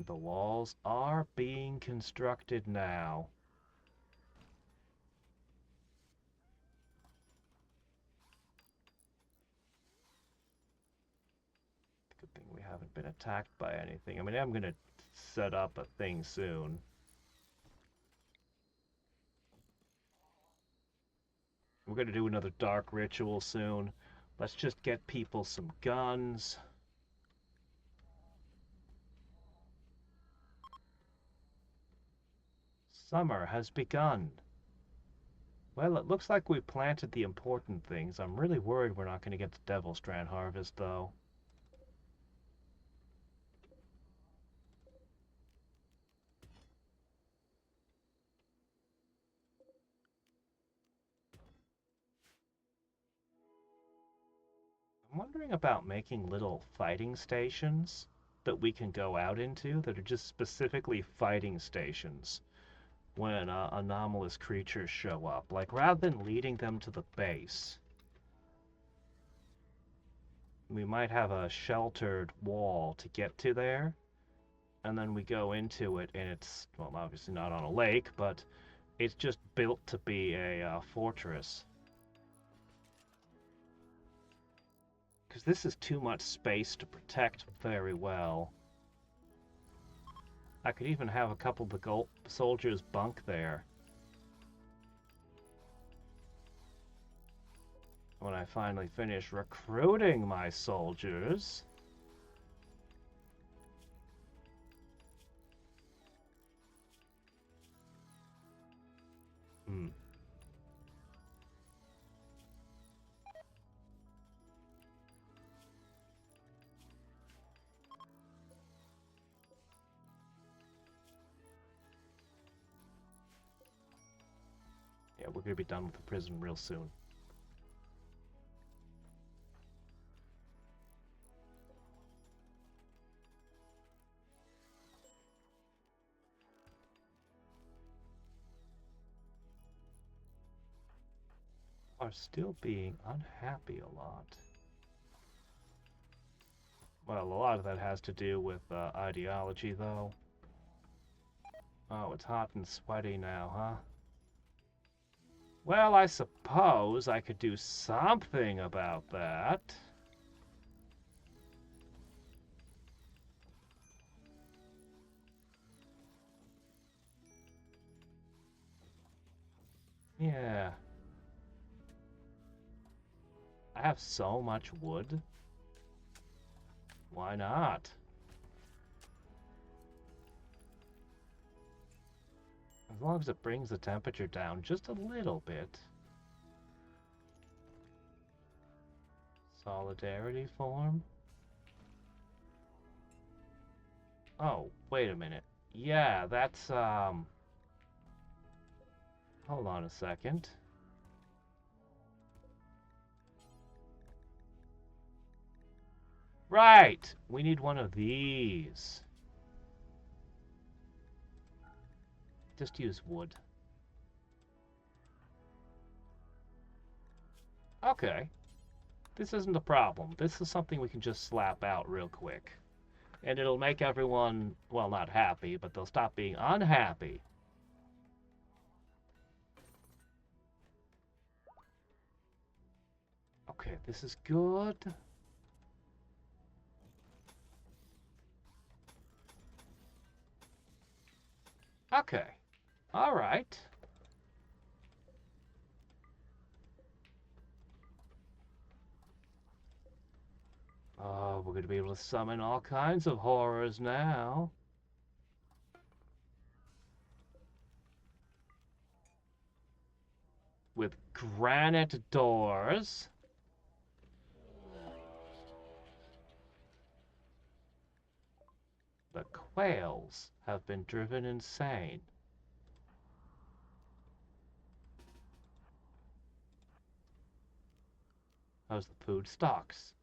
The walls are being constructed now. Good thing we haven't been attacked by anything. I mean, I'm going to set up a thing soon. We're going to do another dark ritual soon. Let's just get people some guns. Summer has begun. Well, it looks like we planted the important things. I'm really worried we're not going to get the Devil Strand harvest, though. I'm wondering about making little fighting stations that we can go out into that are just specifically fighting stations when anomalous creatures show up. Like, rather than leading them to the base, we might have a sheltered wall to get to there, and then we go into it, and it's, well, obviously not on a lake, but it's just built to be a fortress. Because this is too much space to protect very well. I could even have a couple of the soldiers bunk there. When I finally finish recruiting my soldiers. Hmm. Yeah, we're going to be done with the prison real soon. Are still being unhappy a lot. Well, a lot of that has to do with ideology, though. Oh, it's hot and sweaty now, huh? Well, I suppose I could do something about that. Yeah. I have so much wood. Why not? As long as it brings the temperature down just a little bit. Solidarity form? Oh, wait a minute. Yeah, that's, hold on a second. Right! We need one of these. Just use wood. Okay. This isn't a problem. This is something we can just slap out real quick. And it'll make everyone, well, not happy, but they'll stop being unhappy. Okay, this is good. Okay. All right. Oh, we're going to be able to summon all kinds of horrors now. with granite doors. The quails have been driven insane. How's the food stocks?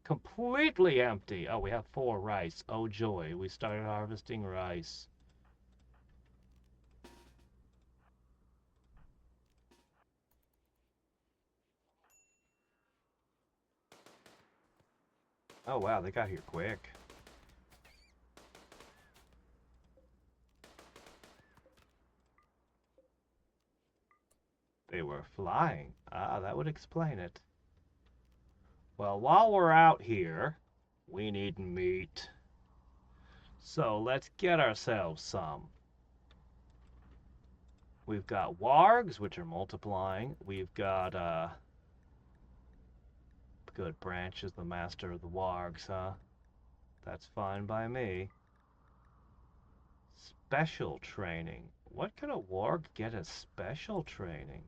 Completely empty. Oh, we have 4 rice. Oh, joy. We started harvesting rice. Oh, wow. They got here quick. They were flying. Ah, that would explain it. Well, while we're out here, we need meat. So let's get ourselves some. We've got wargs, which are multiplying. We've got, good, Branch is the master of the wargs, huh? That's fine by me. Special training. What could a warg get as special training?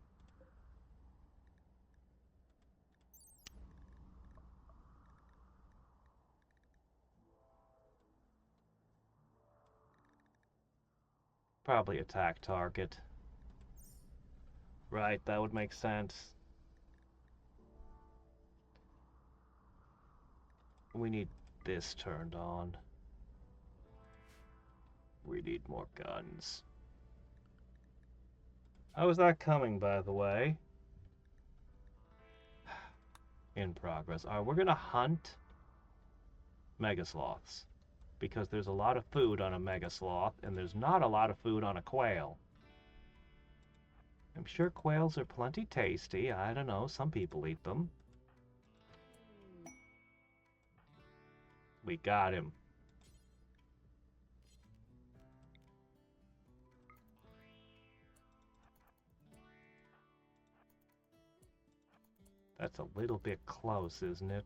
Probably attack target. Right, that would make sense. We need this turned on. We need more guns. How is that coming, by the way? In progress. Alright, we're gonna hunt mega sloths. Because there's a lot of food on a mega sloth, and there's not a lot of food on a quail. I'm sure quails are plenty tasty. I don't know, some people eat them. We got him. That's a little bit close, isn't it?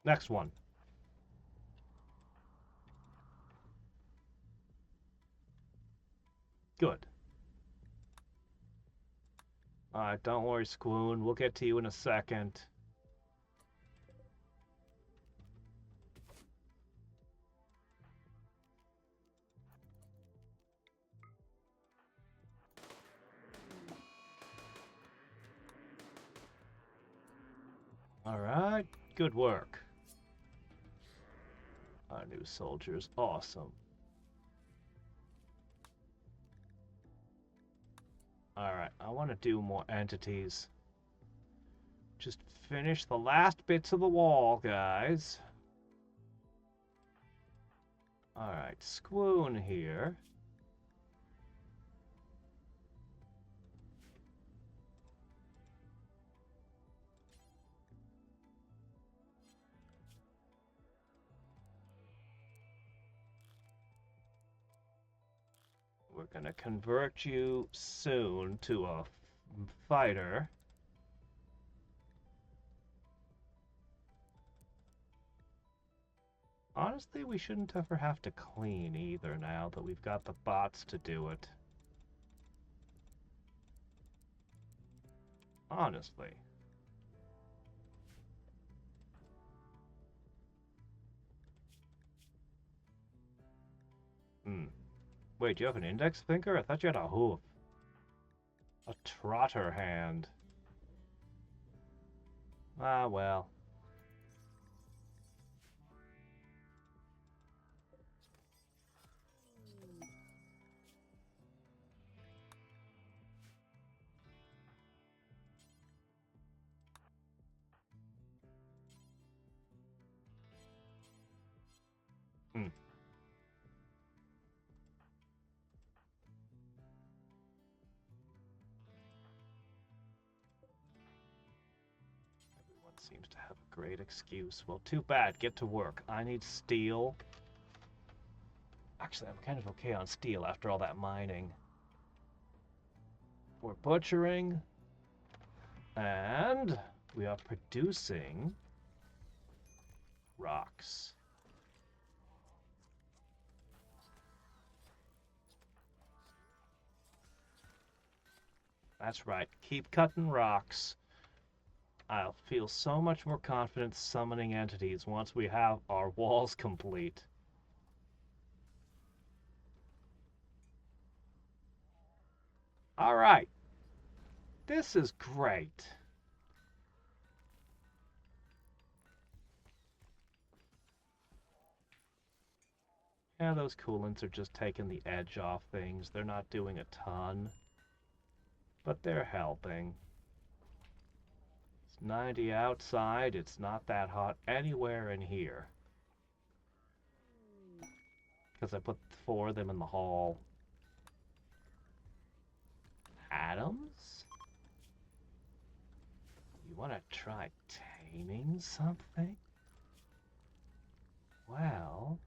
Next one. Good. Alright, don't worry, Squoon. We'll get to you in a second. Alright, good work. Our new soldier's awesome. Alright, I want to do more entities. Just finish the last bits of the wall, guys. Alright, Squoon here. We're gonna convert you soon to a fighter. Honestly, we shouldn't ever have to clean either now that we've got the bots to do it. Honestly. Wait, do you have an index finger? I thought you had a hoof. A trotter hand. Ah, well. Hmm. Everyone seems to have a great excuse. Well, too bad. Get to work. I need steel. Actually, I'm kind of okay on steel after all that mining. We're butchering. And we are producing rocks. That's right. Keep cutting rocks. I'll feel so much more confident summoning entities once we have our walls complete. All right. This is great. Yeah, those coolants are just taking the edge off things. They're not doing a ton, but they're helping. It's 90 outside. It's not that hot anywhere in here. Because I put 4 of them in the hall. Atoms? You want to try taming something? Well,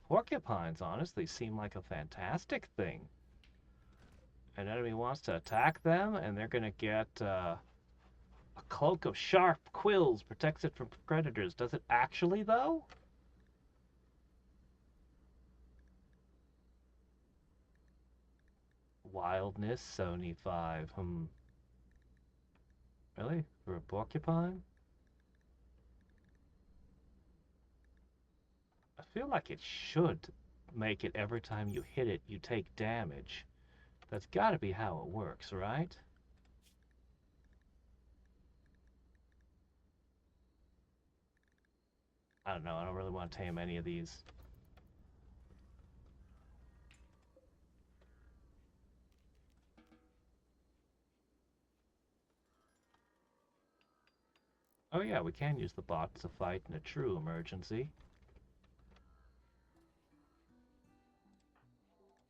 porcupines honestly seem like a fantastic thing. An enemy wants to attack them, and they're going to get a cloak of sharp quills protects it from predators. Does it actually, though? Wildness, Sony 5. Really? For a porcupine? I feel like it should make it every time you hit it, you take damage. That's gotta be how it works, right? I don't know. I don't really want to tame any of these. Oh yeah, we can use the bots to fight in a true emergency.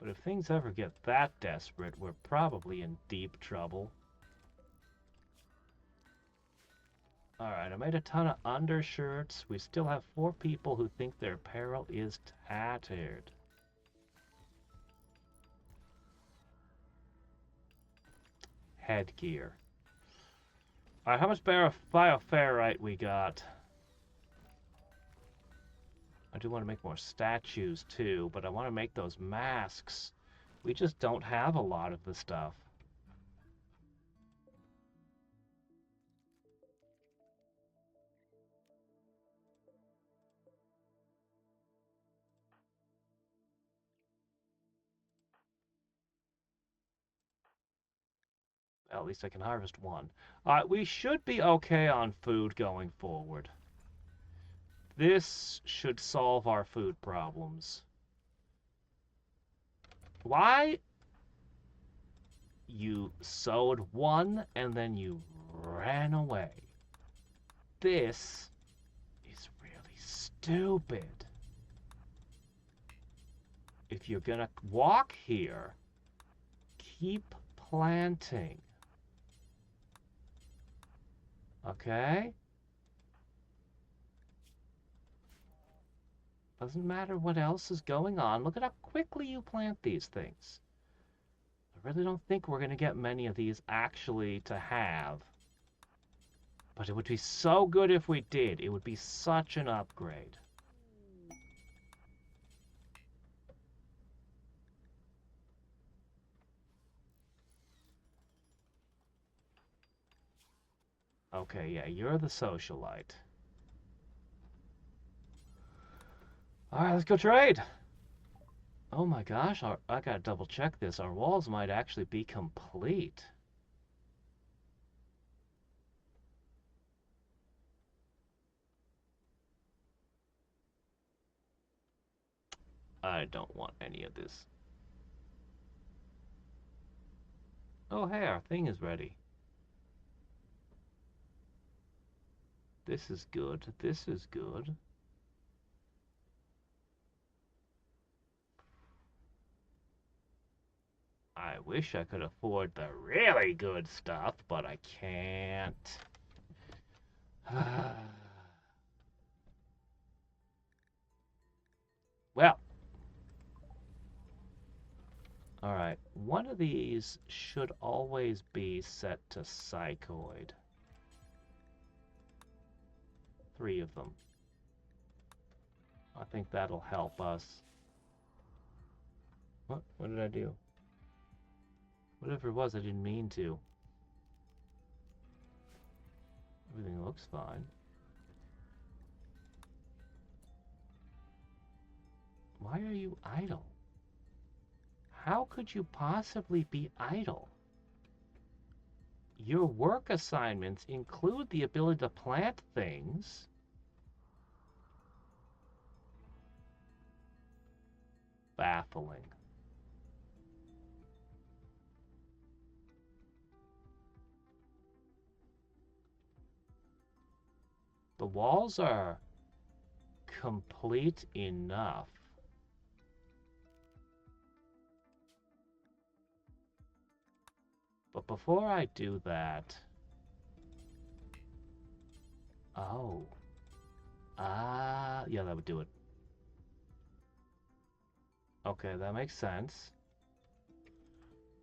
But if things ever get that desperate, we're probably in deep trouble. Alright, I made a ton of undershirts. We still have 4 people who think their apparel is tattered. Headgear. Alright, how much bioferrite we got? I do want to make more statues too, but I want to make those masks. We just don't have a lot of the stuff. Well, at least I can harvest 1. Alright, we should be okay on food going forward. This should solve our food problems. Why? You sowed 1 and then you ran away. This is really stupid. If you're gonna walk here, keep planting. Okay? Doesn't matter what else is going on. Look at how quickly you plant these things. I really don't think we're going to get many of these actually to have. But it would be so good if we did. It would be such an upgrade. Okay, yeah, you're the socialite. Alright, let's go trade. Oh my gosh, I gotta double check this. Our walls might actually be complete. I don't want any of this. Oh hey, our thing is ready. This is good. This is good. I wish I could afford the really good stuff, but I can't. Well, alright. One of these should always be set to psychoid. 3 of them. I think that'll help us. What? What did I do? Whatever it was, I didn't mean to. Everything looks fine. Why are you idle? How could you possibly be idle? Your work assignments include the ability to plant things. Baffling. The walls are complete enough. But before I do that... Oh. Yeah, that would do it. Okay, that makes sense.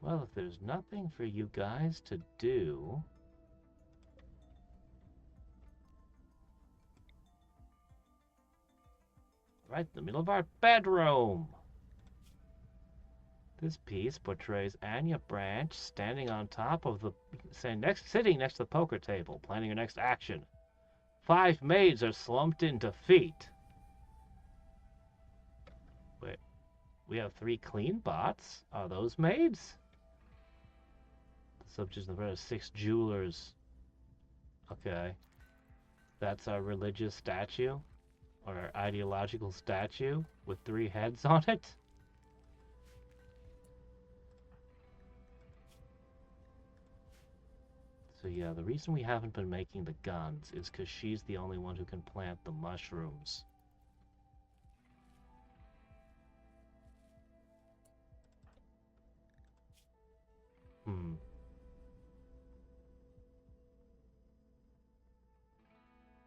Well, if there's nothing for you guys to do... Right in the middle of our bedroom! This piece portrays Anya Branch standing on top of the... sitting next to the poker table, planning her next action. 5 maids are slumped in defeat. Wait, we have 3 clean bots? Are those maids? The subject of the 6 jewelers. Okay. That's our religious statue? Or our ideological statue with 3 heads on it? So yeah, the reason we haven't been making the guns is because she's the only one who can plant the mushrooms.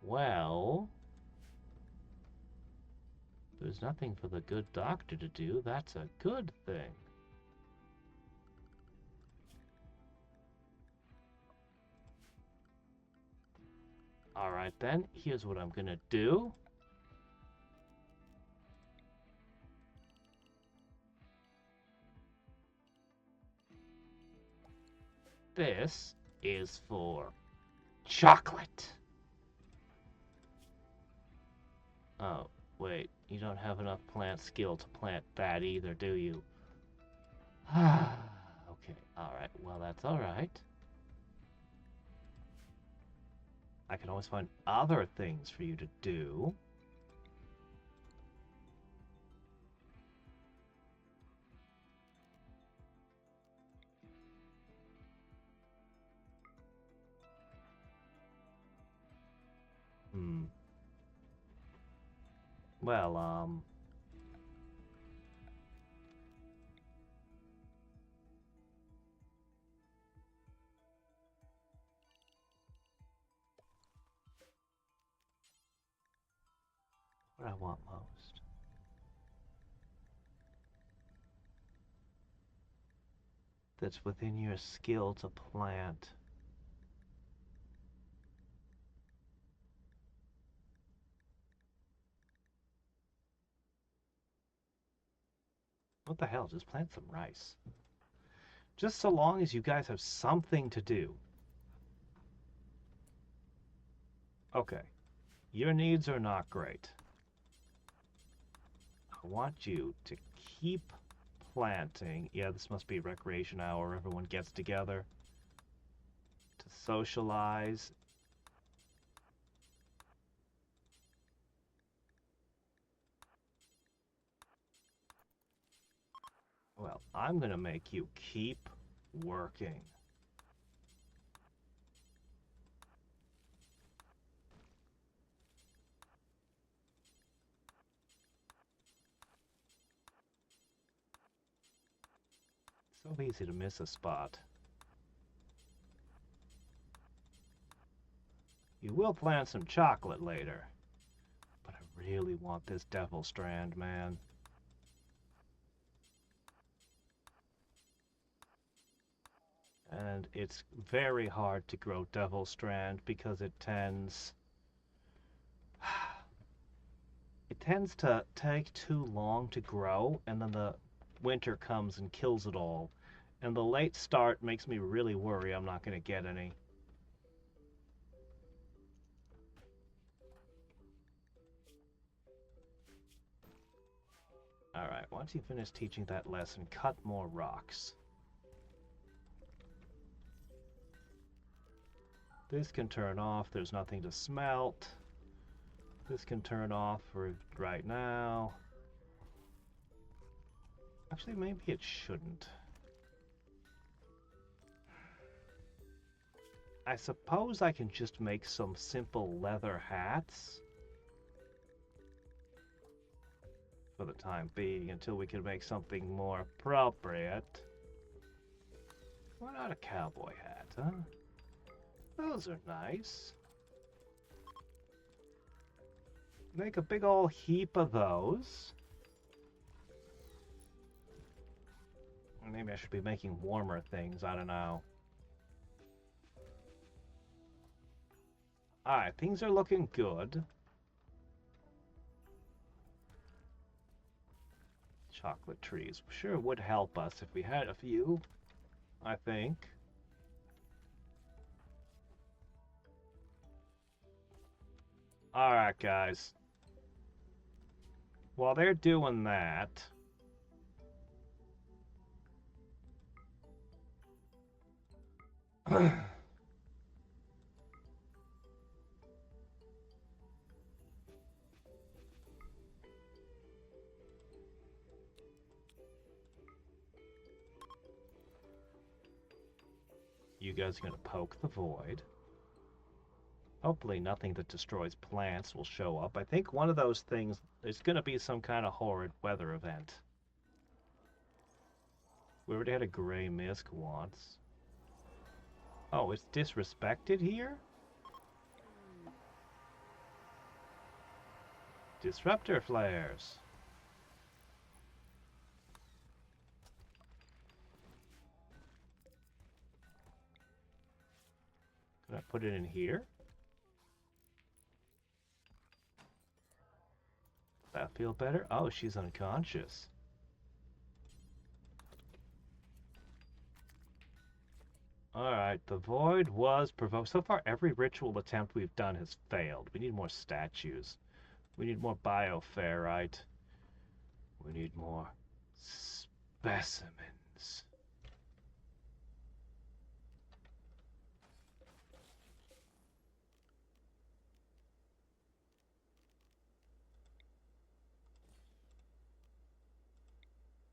Well... there's nothing for the good doctor to do. That's a good thing. Alright then, here's what I'm gonna do. This is for chocolate. Oh, wait, you don't have enough plant skill to plant that either, do you? Okay, alright, well that's alright. I can always find other things for you to do. Well, what I want most. That's within your skill to plant. What the hell? Just plant some rice. Just so long as you guys have something to do. Okay. Your needs are not great. I want you to keep planting. Yeah, this must be recreation hour. Everyone gets together to socialize. Well, I'm gonna make you keep working. So easy to miss a spot. You will plant some chocolate later. But I really want this devil strand, man. And it's very hard to grow devil strand because it tends it tends to take too long to grow, and then the winter comes and kills it all. And the late start makes me really worry I'm not going to get any. Alright, once you finish teaching that lesson, cut more rocks. This can turn off, there's nothing to smelt. This can turn off for right now. Actually, maybe it shouldn't. I suppose I can just make some simple leather hats for the time being until we can make something more appropriate. Why not a cowboy hat, huh? Those are nice. Make a big old heap of those. Maybe I should be making warmer things, I don't know. Alright, things are looking good. Chocolate trees sure would help us if we had a few, I think. Alright, guys. While they're doing that... you guys are going to poke the void. Hopefully nothing that destroys plants will show up. I think one of those things is going to be some kind of horrid weather event. We already had a gray mist once. Oh, it's disrespected here? Disruptor flares. Can I put it in here? That feel better? Oh, she's unconscious. Alright, the void was provoked. So far, every ritual attempt we've done has failed. We need more statues. We need more bioferrite. We need more specimens.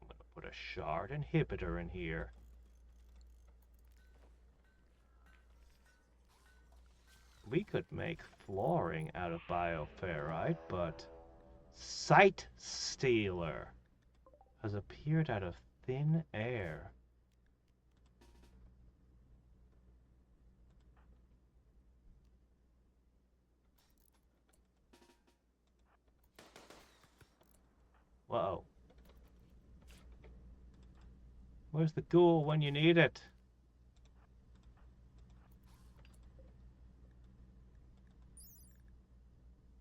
I'm gonna put a shard inhibitor in here. We could make flooring out of bioferrite, but Sight Stealer has appeared out of thin air. Whoa. Where's the ghoul when you need it?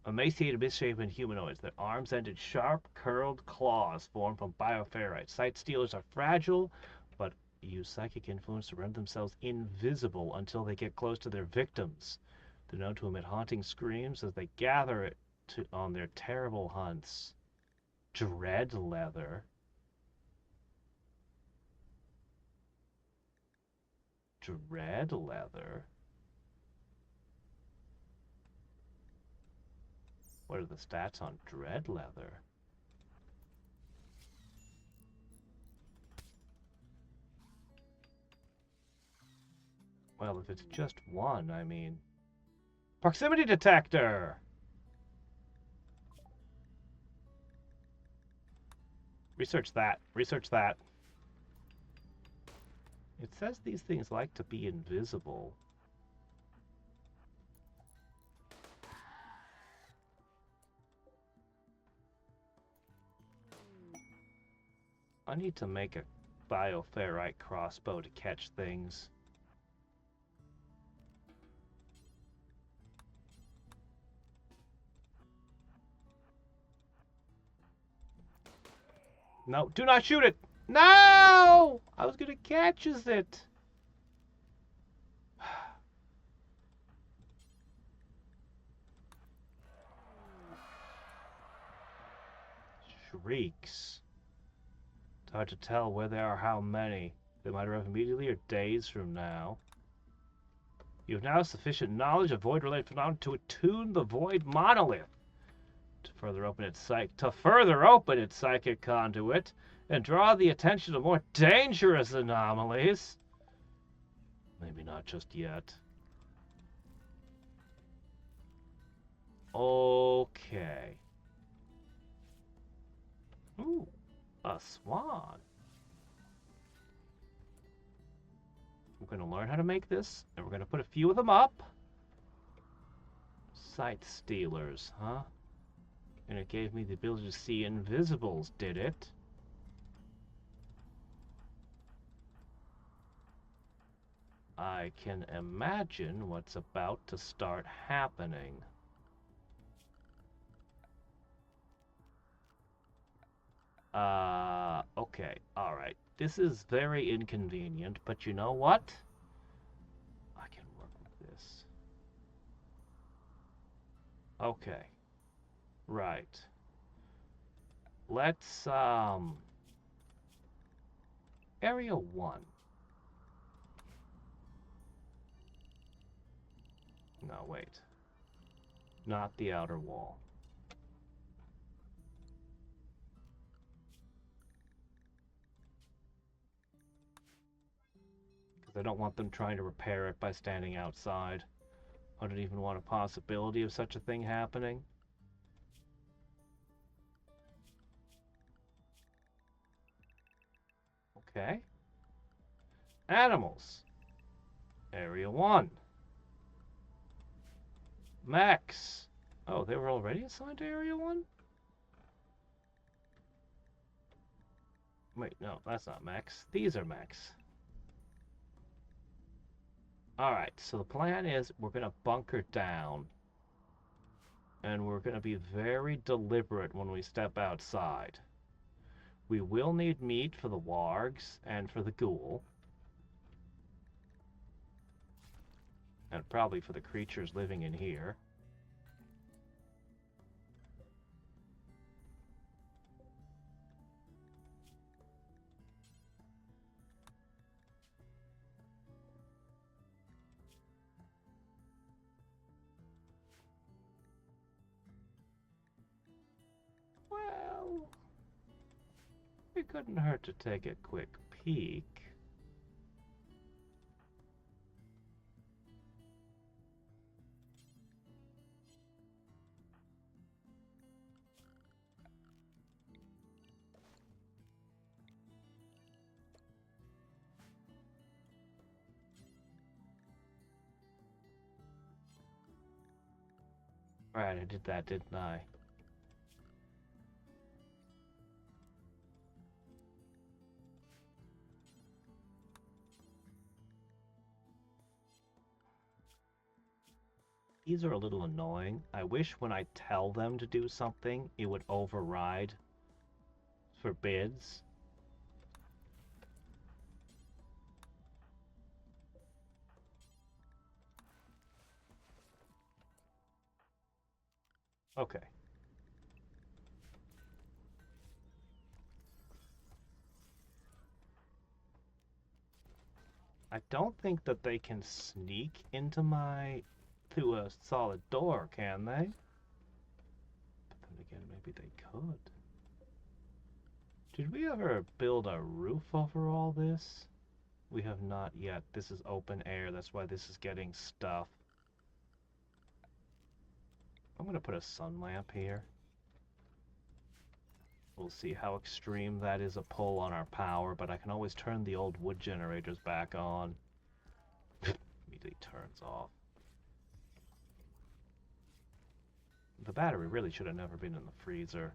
Emaciated, misshapen humanoids. Their arms ended sharp, curled claws formed from bioferrite. Sight Stealers are fragile, but use psychic influence to render themselves invisible until they get close to their victims. They're known to emit haunting screams as they gather it on their terrible hunts. Dread leather. Dread leather? What are the stats on dread leather? Well, if it's just one, I mean... Proximity detector! Research that. Research that. It says these things like to be invisible. I need to make a bioferrite crossbow to catch things. No, do not shoot it! No! I was gonna catch it. Shrieks. It's hard to tell where they are, how many. They might arrive immediately or days from now. You have now sufficient knowledge of void-related phenomena to attune the void monolith. To further open its psychic conduit and draw the attention of more dangerous anomalies. Maybe not just yet. Okay. Ooh, a swan. We're going to learn how to make this, and we're going to put a few of them up. Sight stealers, huh? And it gave me the ability to see invisibles, did it? I can imagine what's about to start happening. Okay, alright. This is very inconvenient, but you know what? I can work with this. Okay. Right. Let's, Area 1. No, wait. Not the outer wall. Because I don't want them trying to repair it by standing outside. I don't even want a possibility of such a thing happening. Okay. Animals. Area 1. Mechs. Oh, they were already assigned to Area 1? Wait, no, that's not mechs. These are mechs. Alright, so the plan is we're going to bunker down. And we're going to be very deliberate when we step outside. We will need meat for the wargs and for the ghoul. And probably for the creatures living in here. Well, it couldn't hurt to take a quick peek. Right, I did that, didn't I? These are a little annoying. I wish when I tell them to do something, it would override forbids. Okay. I don't think that they can sneak into through a solid door, can they? But then again, maybe they could. Did we ever build a roof over all this? We have not yet. This is open air, that's why this is getting stuff. I'm gonna put a sun lamp here. We'll see how extreme that is a pull on our power, but I can always turn the old wood generators back on. Immediately turns off. The battery really should have never been in the freezer.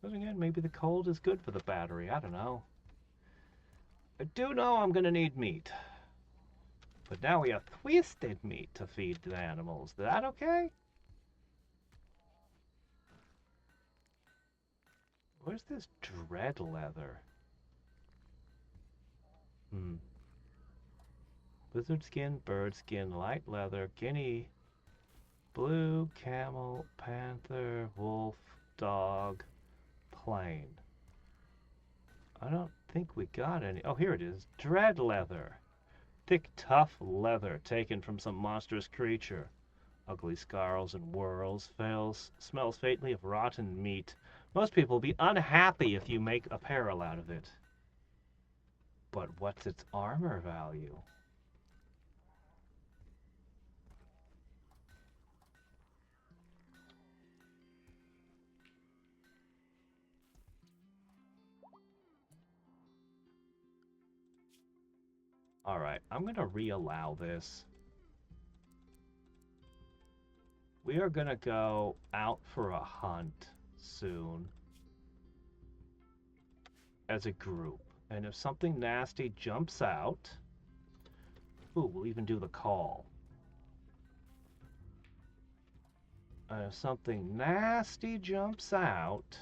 But again, maybe the cold is good for the battery, I don't know. I do know I'm gonna need meat. But now we have twisted meat to feed the animals. Is that okay? Where's this dread leather? Lizard skin, bird skin, light leather, guinea, blue, camel, panther, wolf, dog, plain. I don't think we got any. Oh, here it is. Dread leather. Thick, tough leather taken from some monstrous creature. Ugly scarls and whirls. Smells faintly of rotten meat. Most people will be unhappy if you make apparel out of it. But what's its armor value? Alright, I'm going to reallow this. We are going to go out for a hunt soon as a group. And if something nasty jumps out... Ooh, we'll even do the call. And if something nasty jumps out,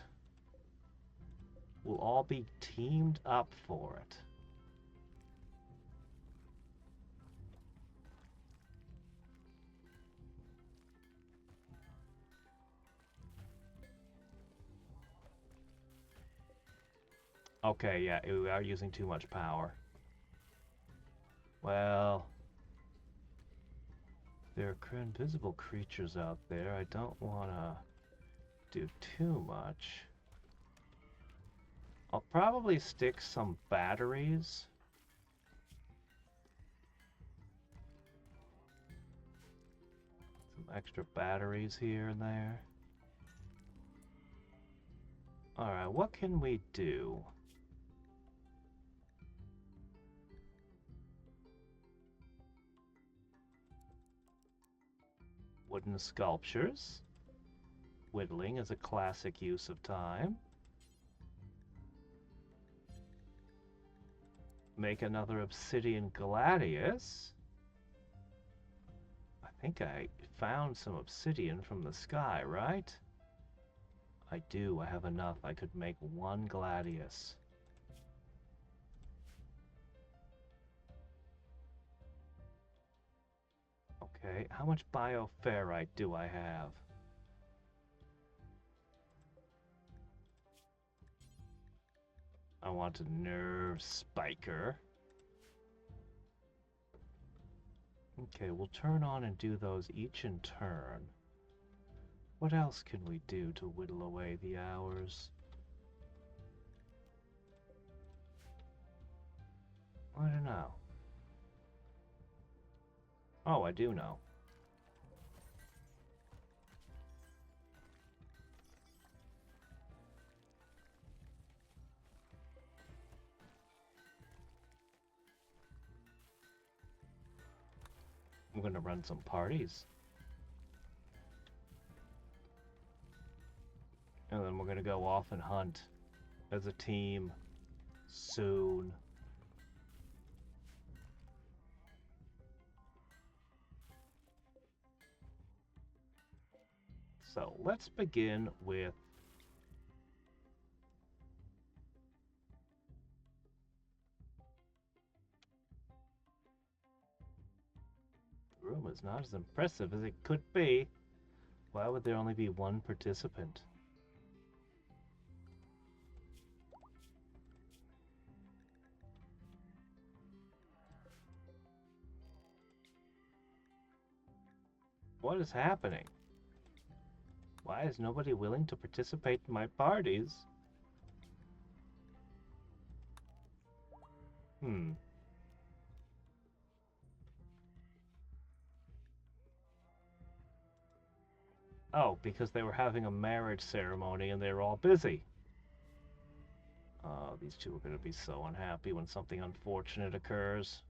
we'll all be teamed up for it. Okay, yeah, we are using too much power. Well, there are invisible creatures out there. I don't want to do too much. I'll probably stick some batteries. Some extra batteries here and there. Alright, what can we do? Wooden sculptures. Whittling is a classic use of time. Make another obsidian gladius. I think I found some obsidian from the sky, right? I do. I have enough. I could make one gladius. Okay, how much bioferrite do I have? I want a nerve spiker. Okay, we'll turn on and do those each in turn. What else can we do to whittle away the hours? I don't know. Oh, I do know. I'm gonna run some parties. And then we're gonna go off and hunt as a team soon. So let's begin with the room is not as impressive as it could be. Why would there only be one participant? What is happening? Why is nobody willing to participate in my parties? Oh, because they were having a marriage ceremony and they were all busy. Oh, these two are going to be so unhappy when something unfortunate occurs.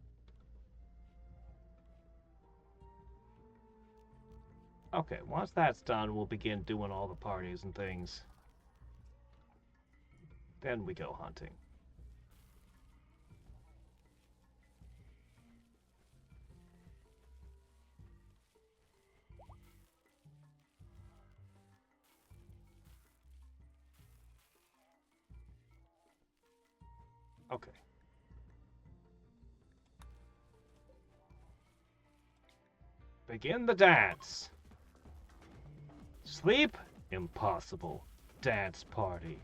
Okay, once that's done, we'll begin doing all the parties and things. Then we go hunting. Okay. Begin the dance. Sleep? Impossible. Dance party.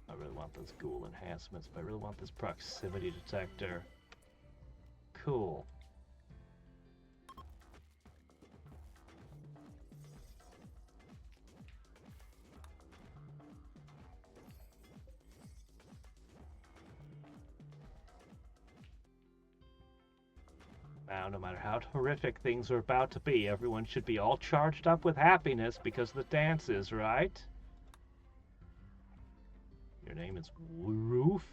I really want those ghoul enhancements, but I really want this proximity detector. Cool. Now, no matter how horrific things are about to be, everyone should be all charged up with happiness because of the dances, right? Your name is Roof?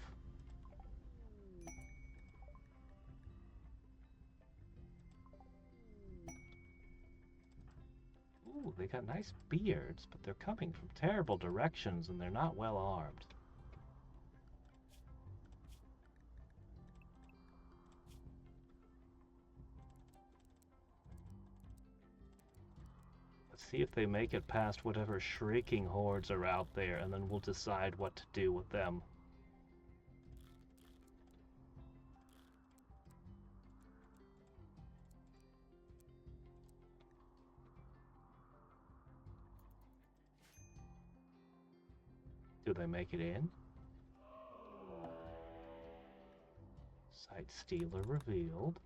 Ooh, they got nice beards, but they're coming from terrible directions and they're not well armed. Let's see if they make it past whatever shrieking hordes are out there, and then we'll decide what to do with them. Do they make it in? Sight Stealer revealed.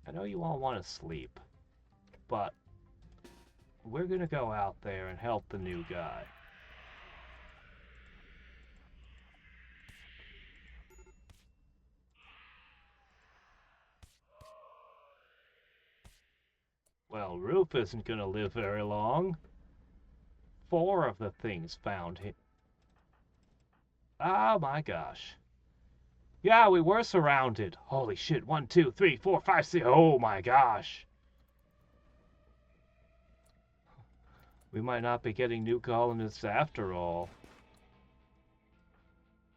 I know you all want to sleep, but we're gonna go out there and help the new guy. Well, Roof isn't gonna live very long. 4 of the things found him. Oh my gosh. Yeah, we were surrounded. Holy shit. 1, 2, 3, 4, 5, 6. Oh my gosh. We might not be getting new colonists after all.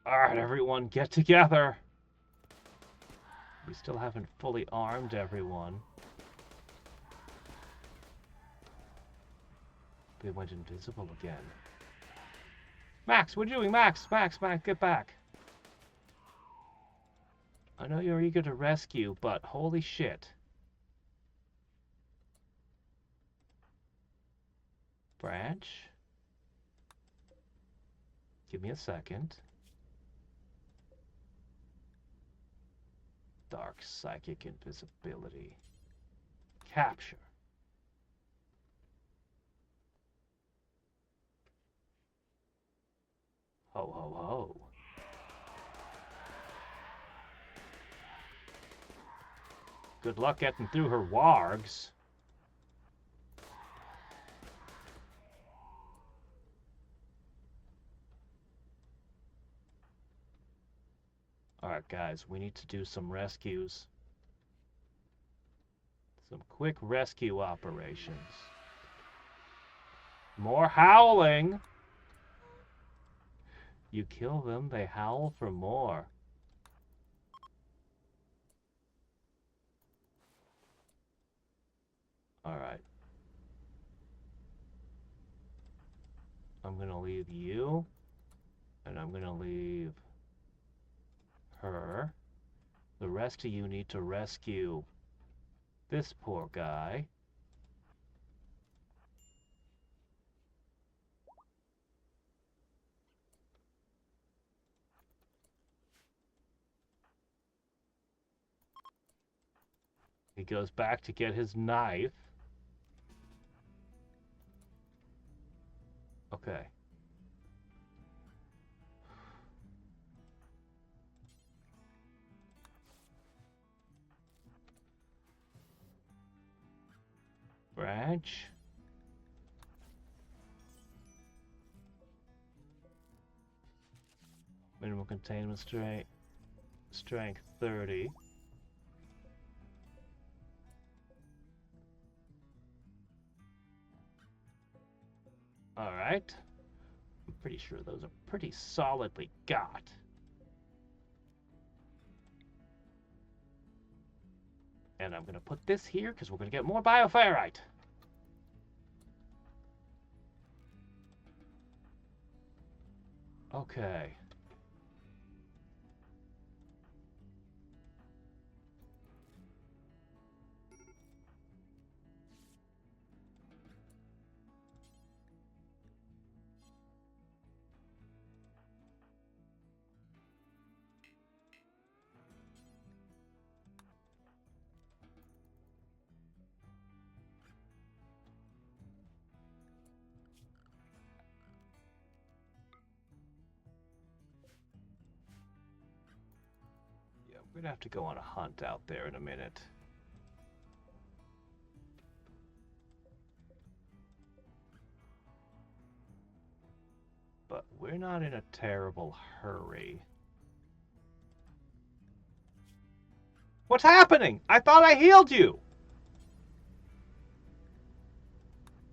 Alright, everyone, get together. We still haven't fully armed everyone. They went invisible again. Max, what are you doing? Max, get back. I know you're eager to rescue, but holy shit. Branch? Give me a second. Dark psychic invisibility. Capture. Ho ho ho. Good luck getting through her wargs. Alright guys, we need to do some rescues. Some quick rescue operations. More howling! You kill them, they howl for more. Alright. I'm gonna leave you. And I'm gonna leave her. The rest of you need to rescue this poor guy. He goes back to get his knife. Okay. Branch. Minimum containment strength 30. Alright. I'm pretty sure those are pretty solidly got. And I'm going to put this here because we're going to get more bioferrite. Okay. Yeah, we're going to have to go on a hunt out there in a minute. But we're not in a terrible hurry. What's happening? I thought I healed you!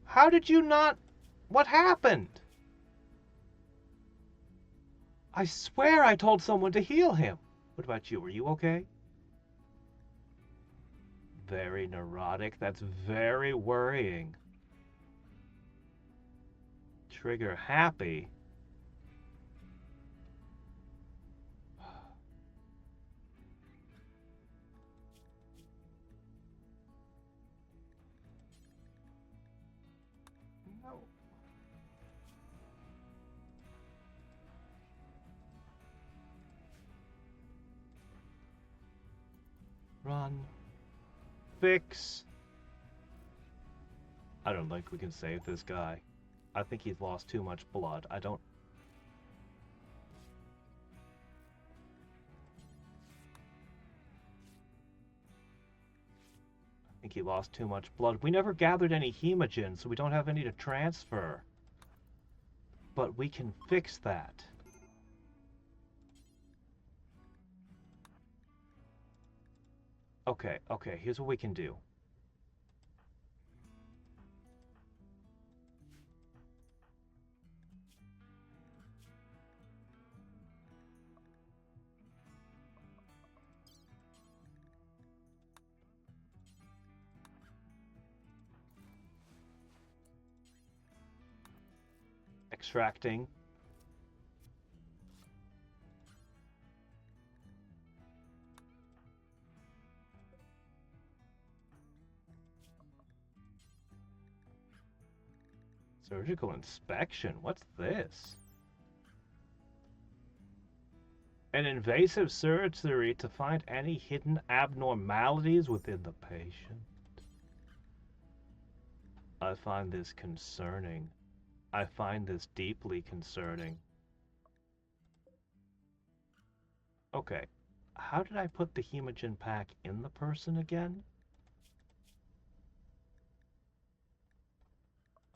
How did you not... What happened? I swear I told someone to heal him. What about you? Are you okay? Very neurotic. That's very worrying. Trigger happy. No. Run. Fix. I don't think we can save this guy. I think he's lost too much blood. I think he lost too much blood. We never gathered any hemogen, so we don't have any to transfer. But we can fix that. Okay, here's what we can do. Extracting. Surgical inspection? What's this? An invasive surgery to find any hidden abnormalities within the patient. I find this concerning. I find this deeply concerning. Okay, how did I put the hemogen pack in the person again?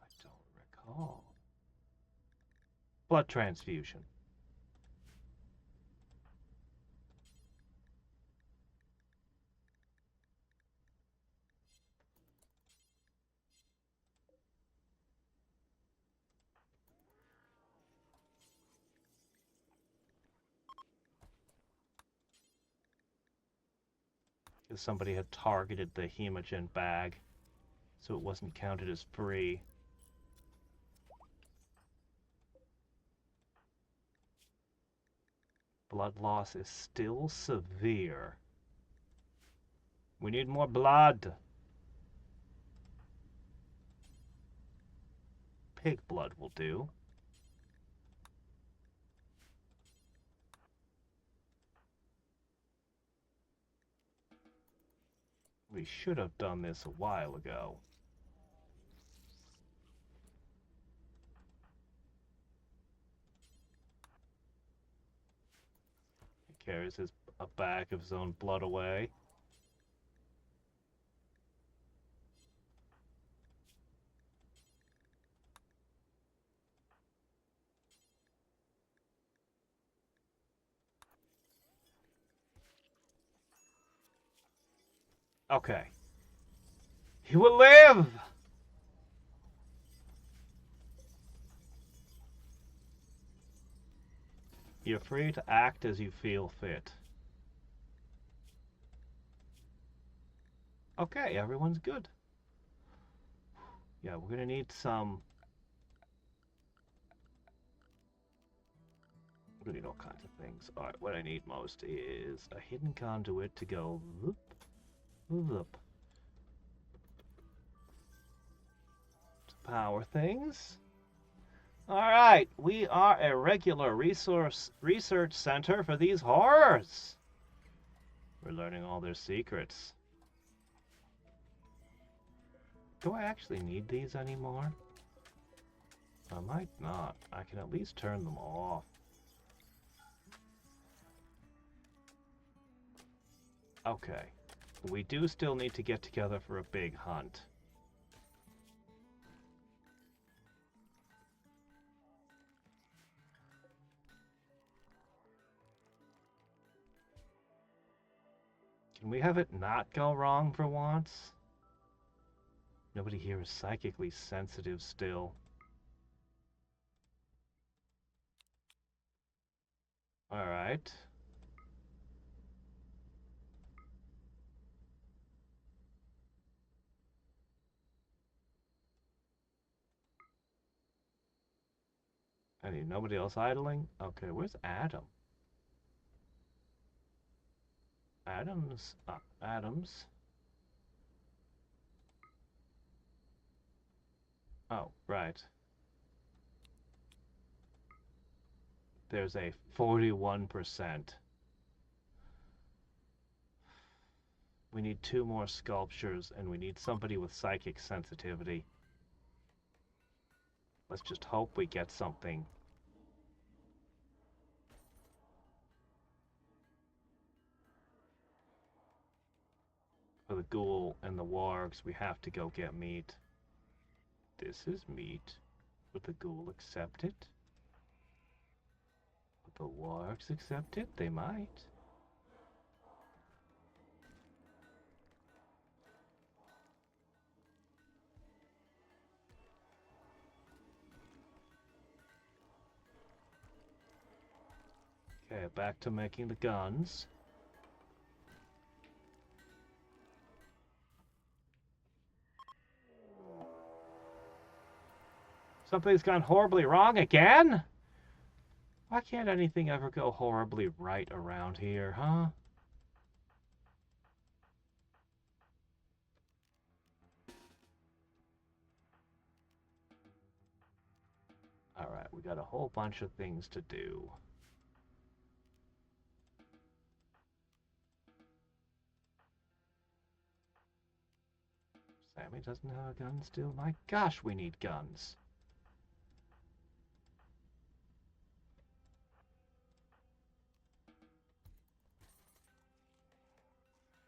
I don't recall. Blood transfusion. Because somebody had targeted the hemogen bag, so it wasn't counted as free. Blood loss is still severe. We need more blood. Pig blood will do. We should have done this a while ago. He carries a bag of his own blood away. Okay. He will live! You're free to act as you feel fit. Okay, everyone's good. Yeah, we're gonna need some... We're gonna need all kinds of things. Alright, what I need most is a hidden conduit to go whoop, whoop, to power things. Alright, we are a regular research center for these horrors. We're learning all their secrets. Do I actually need these anymore? I might not. I can at least turn them off. Okay. We do still need to get together for a big hunt. Can we have it not go wrong for once? Nobody here is psychically sensitive still. Alright. Nobody else idling? Okay, where's Adam? Adams. Oh, right. There's a 41%. We need 2 more sculptures, and we need somebody with psychic sensitivity. Let's just hope we get something. For the ghoul and the wargs, we have to go get meat. This is meat. Would the ghoul accept it? Would the wargs accept it? They might. Okay, back to making the guns. Something's gone horribly wrong again? Why can't anything ever go horribly right around here, huh? Alright, we got a whole bunch of things to do. Sammy doesn't have a gun still? My gosh, we need guns.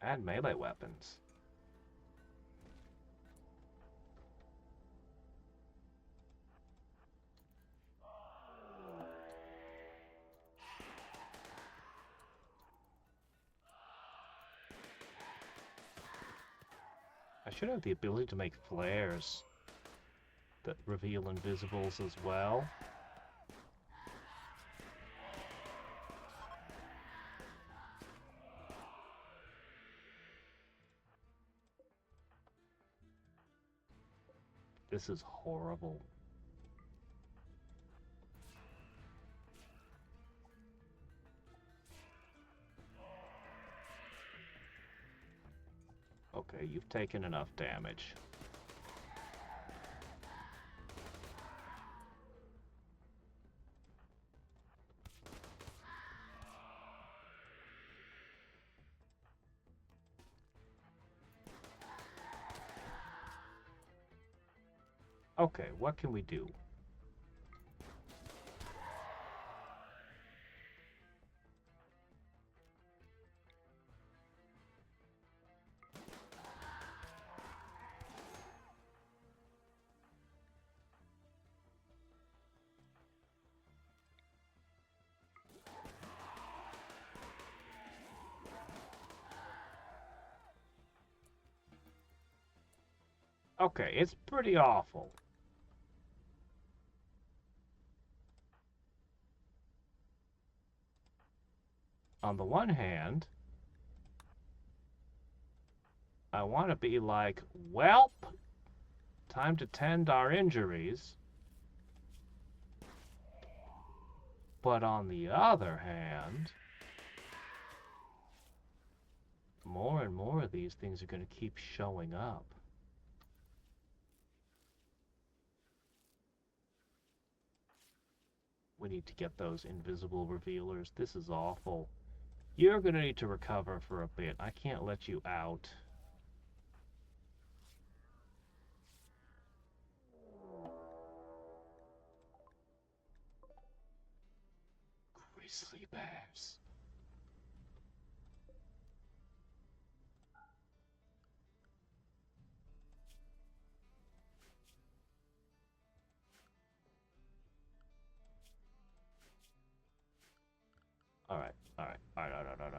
And melee weapons. I should have the ability to make flares that reveal invisibles as well. This is horrible. Okay, you've taken enough damage. Okay, what can we do? Okay, it's pretty awful. on the one hand, I want to be like, welp, time to tend our injuries. But on the other hand, more and more of these things are going to keep showing up. We need to get those invisible revealers. This is awful. You're going to need to recover for a bit. I can't let you out. Grizzly bears. Alright.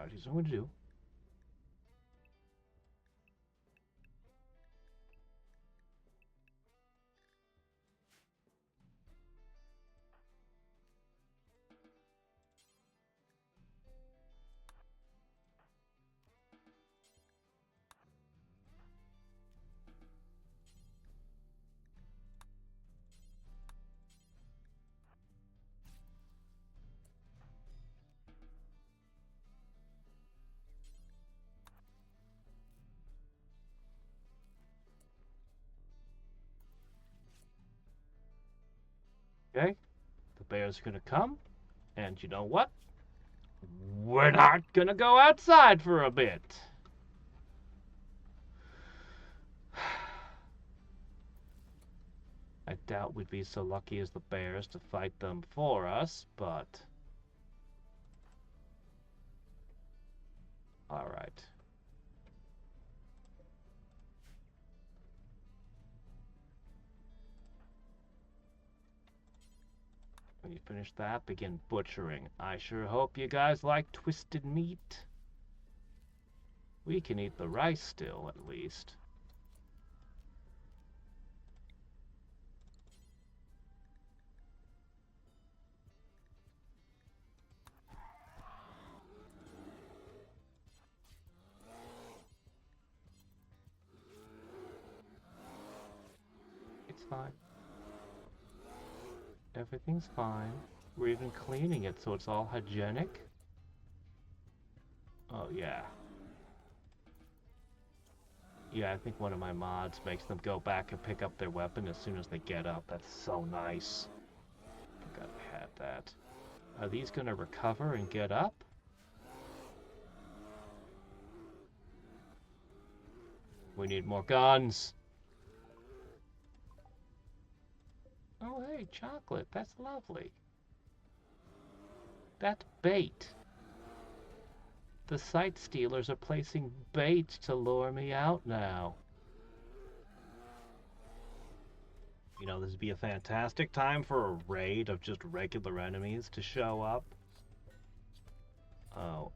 Here's what I'm going to do. Okay? The bears are going to come. And you know what? We're not going to go outside for a bit. I doubt we'd be so lucky as the bears to fight them for us, but... Alright. When you finish that, begin butchering. I sure hope you guys like twisted meat. We can eat the rice still, at least. It's fine. Everything's fine. We're even cleaning it so it's all hygienic. Oh, yeah. Yeah, I think one of my mods makes them go back and pick up their weapon as soon as they get up. That's so nice. Forgot I had that. Are these gonna recover and get up? We need more guns. Oh, hey, chocolate. That's lovely. That's bait. The sight stealers are placing bait to lure me out now. You know, this would be a fantastic time for a raid of just regular enemies to show up. Oh,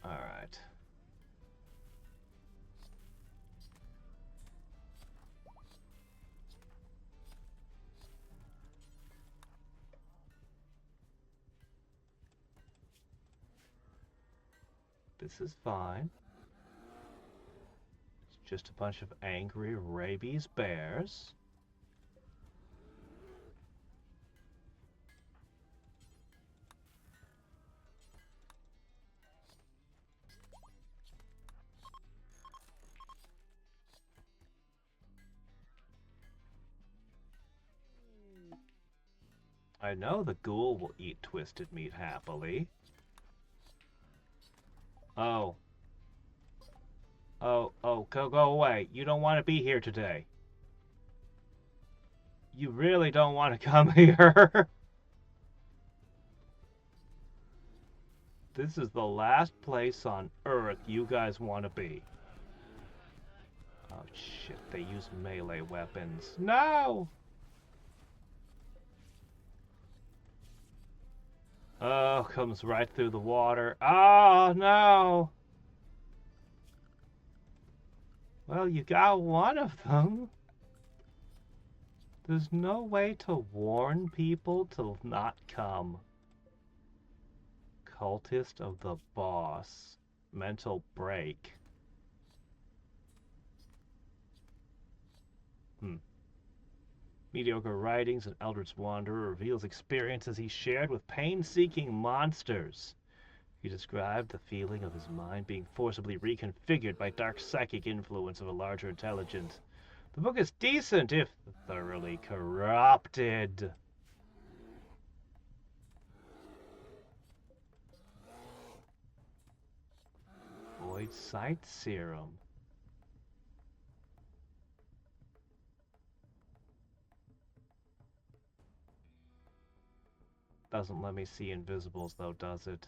alright. This is fine. It's just a bunch of angry rabies bears. I know the ghoul will eat twisted meat happily. Oh. Oh, go away. You don't want to be here today. You really don't want to come here. This is the last place on Earth you guys want to be. Oh, shit. They use melee weapons. No! Oh, comes right through the water. Oh, no! Well, you got one of them. There's no way to warn people to not come. Cultist of the boss. Mental break. Mediocre writings and Eldritch Wanderer reveals experiences he shared with pain-seeking monsters. He described the feeling of his mind being forcibly reconfigured by dark psychic influence of a larger intelligence. The book is decent if thoroughly corrupted. Void Sight Serum. Doesn't let me see invisibles though, does it?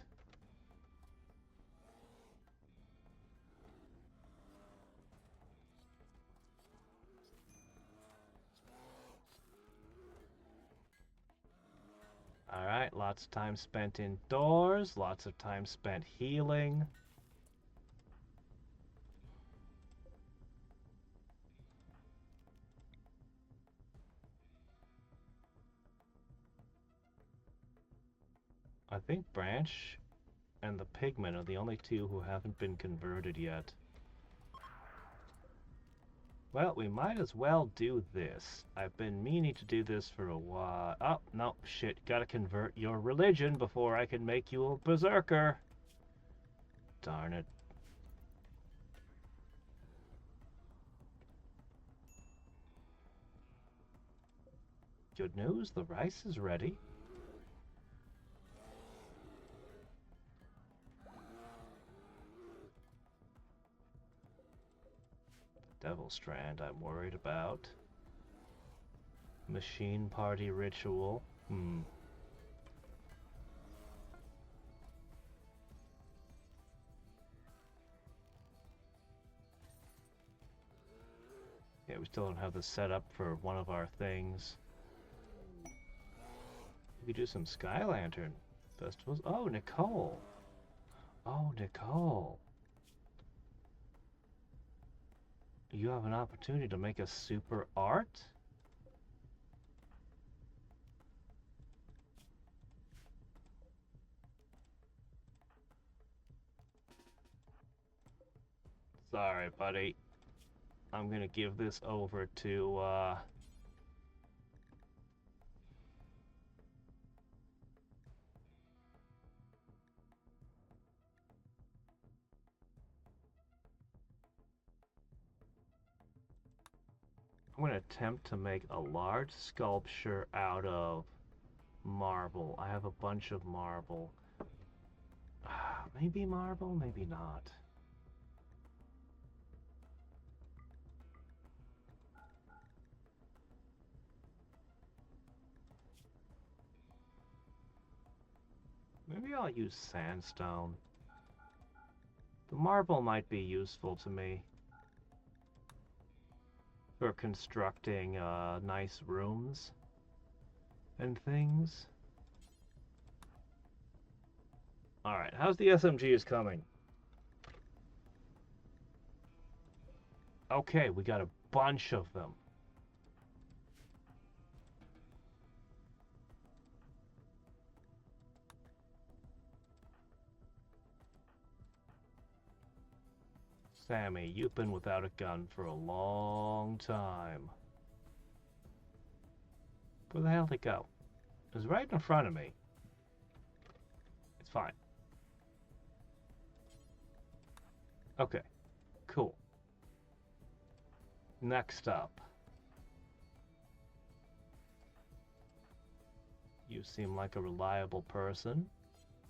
Alright, lots of time spent indoors, lots of time spent healing. I think Branch and the Pigman are the only two who haven't been converted yet. Well, we might as well do this. I've been meaning to do this for a while. Oh, no, shit. Gotta convert your religion before I can make you a berserker. Darn it. Good news, the rice is ready. Devil Strand I'm worried about. Machine Party Ritual. Yeah, we still don't have the setup for one of our things. We could do some Sky Lantern festivals. Oh, Nicole. Oh, Nicole. You have an opportunity to make a super art? Sorry, buddy. I'm gonna give this over to, I'm gonna attempt to make a large sculpture out of marble. I have a bunch of marble. Maybe marble, maybe not. Maybe I'll use sandstone. The marble might be useful to me for constructing nice rooms and things. Alright, how's the SMGs coming? Okay, we got a bunch of them. Sammy, you've been without a gun for a long time. Where the hell did it go? It was right in front of me. It's fine. Okay, cool. Next up. You seem like a reliable person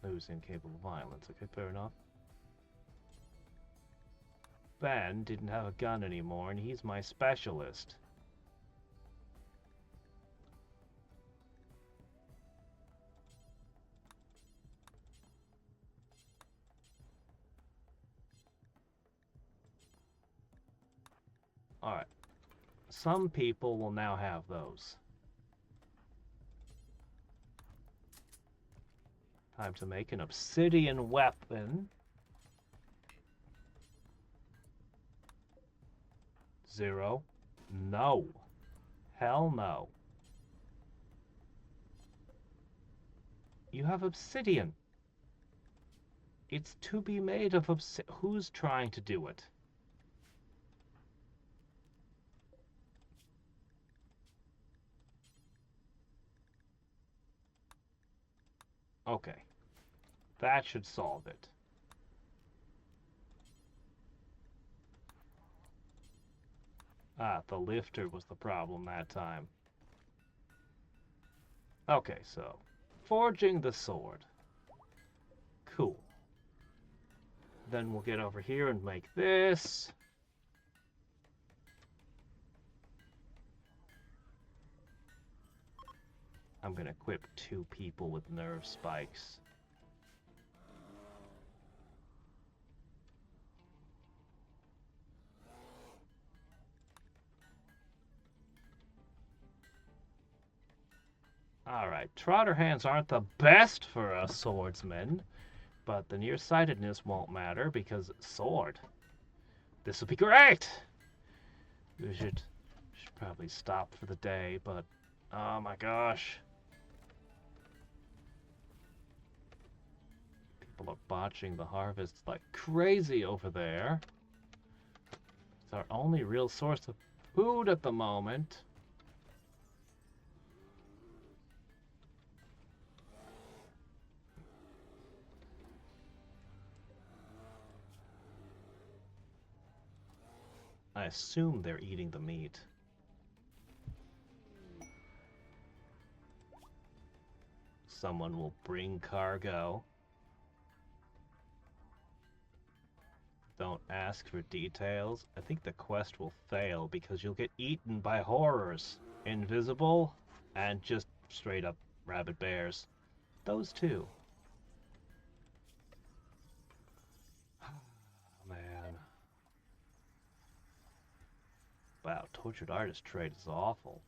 who's incapable of violence. Okay, fair enough. Ben didn't have a gun anymore, and he's my specialist. Alright. Some people will now have those. Time to make an obsidian weapon. 0. No. Hell no. You have obsidian. It's to be made of obsidian. Who's trying to do it? Okay. That should solve it. Ah, the lifter was the problem that time. Okay, so forging the sword. Cool. Then we'll get over here and make this. I'm gonna equip 2 people with nerve spikes. Alright, trotter hands aren't the best for a swordsman, but the nearsightedness won't matter because sword. This will be great! We should probably stop for the day, but oh my gosh. People are botching the harvest like crazy over there. It's our only real source of food at the moment. I assume they're eating the meat. Someone will bring cargo. Don't ask for details. I think the quest will fail because you'll get eaten by horrors. Invisible and just straight up rabid bears. Those two. Man. Wow, tortured artist trade is awful.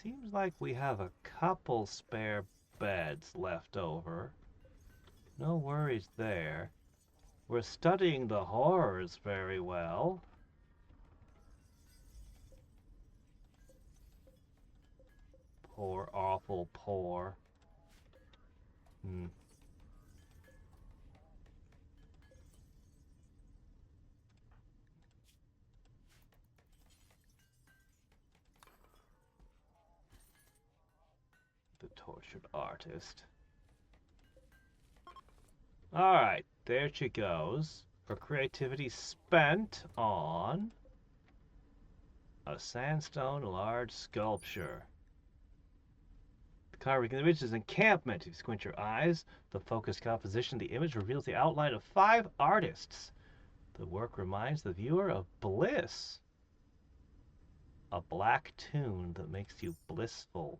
Seems like we have a couple spare beds left over. No worries there. We're studying the horrors very well. Poor, awful, poor. The tortured artist. Alright, there she goes. Her creativity spent on a sandstone large sculpture. The carving image is encampment. If you squint your eyes, the focused composition of the image reveals the outline of 5 artists. The work reminds the viewer of bliss. A black tune that makes you blissful.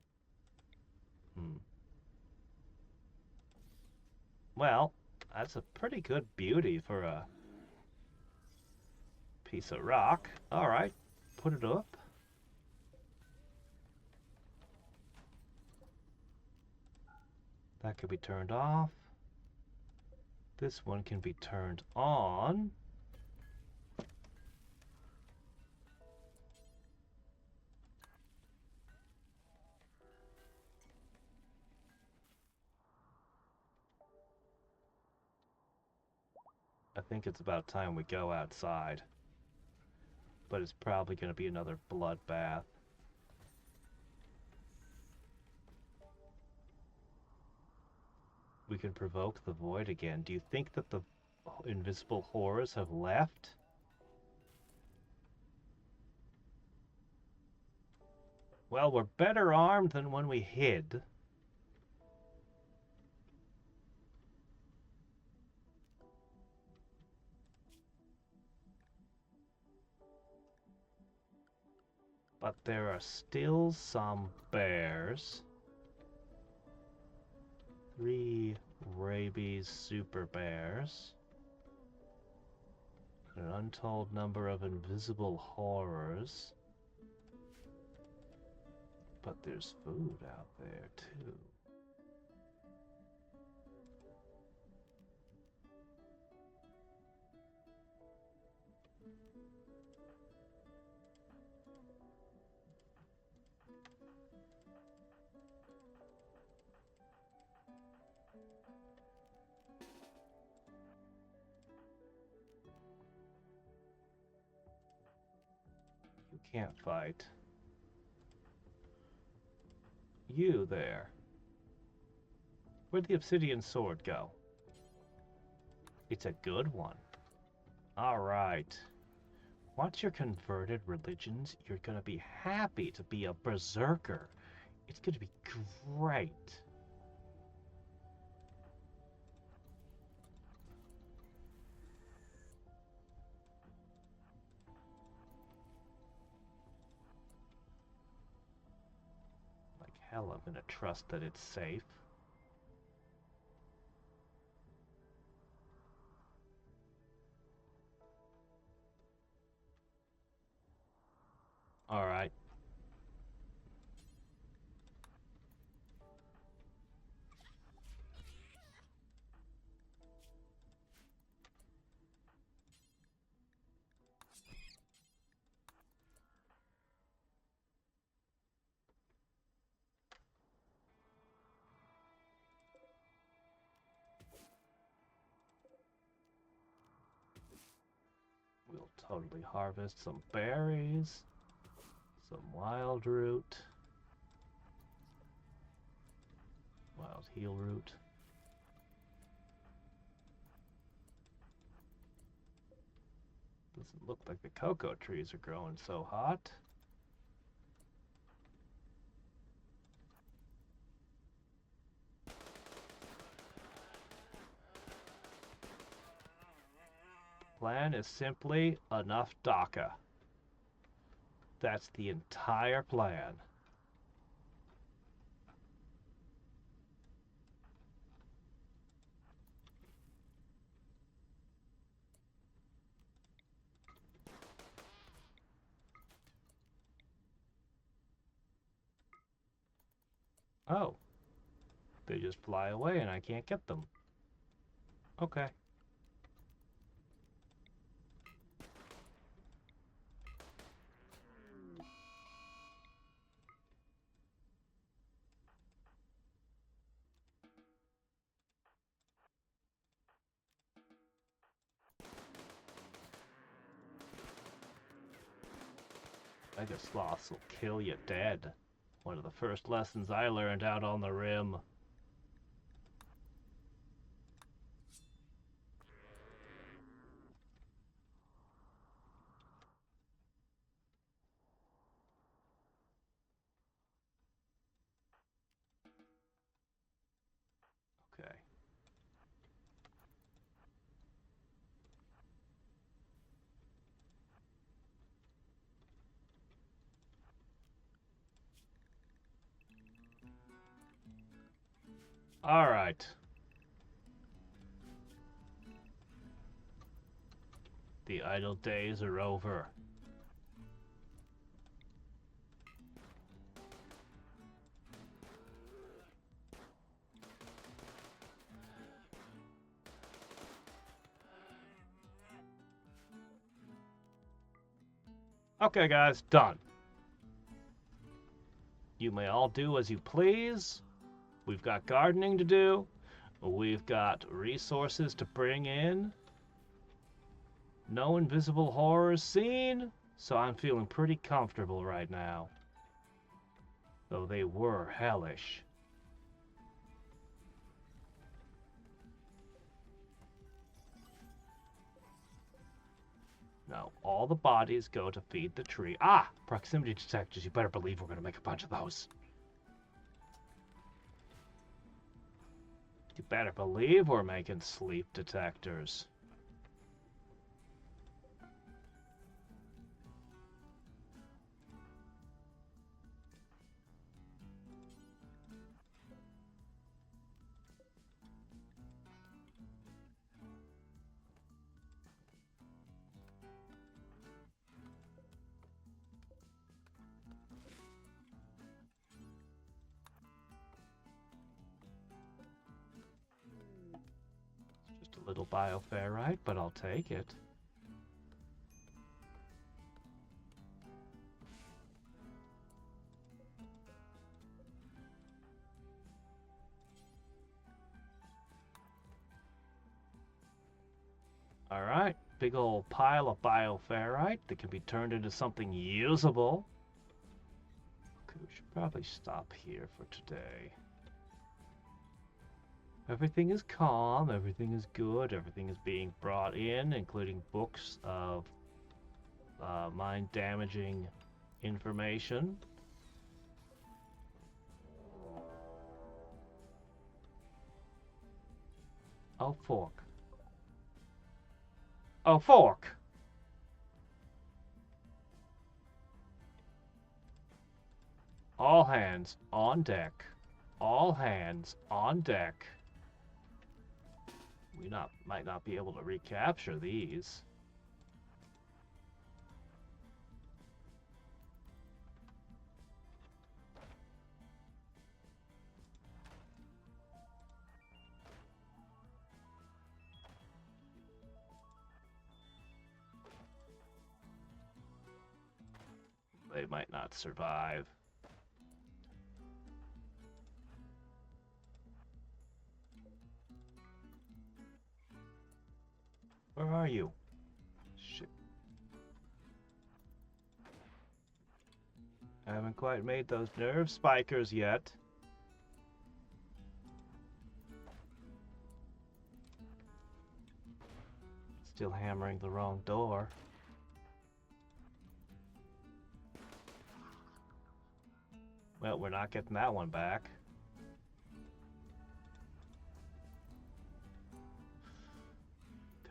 Well, that's a pretty good beauty for a piece of rock. Alright, put it up. That could be turned off. This one can be turned on. I think it's about time we go outside. But it's probably going to be another bloodbath. We can provoke the void again. Do you think that the invisible horrors have left? Well, we're better armed than when we hid. But there are still some bears. 3 rabies super bears. An untold number of invisible horrors. But there's food out there too. You can't fight. You there. Where'd the obsidian sword go? It's a good one. Alright. Once you're converted religions, you're gonna be happy to be a berserker. It's gonna be great. Like hell, I'm gonna trust that it's safe. Alright. We'll totally harvest some berries, some wild root, wild heal root. Doesn't look like the cocoa trees are growing so hot. Plan is simply enough DACA. That's the entire plan. Oh. They just fly away and I can't get them. Okay. Mega sloths will kill you dead. One of the first lessons I learned out on the rim. Okay. Alright. The idle days are over. Okay, guys, done. You may all do as you please. We've got gardening to do. We've got resources to bring in. No invisible horrors seen, so I'm feeling pretty comfortable right now. Though they were hellish. Now, all the bodies go to feed the tree. Ah! Proximity detectors. You better believe we're going to make a bunch of those. You better believe we're making sleep detectors. Just a little bioferrite, but I'll take it. Alright, big old pile of bioferrite that can be turned into something usable. Okay, we should probably stop here for today. Everything is calm, everything is good, everything is being brought in, including books of mind-damaging information. Oh, fork. Oh, fork! All hands on deck. All hands on deck. We might not be able to recapture these. They might not survive. Where are you? Shit. I haven't quite made those nerve spikers yet. Still hammering the wrong door. Well, we're not getting that one back. Go.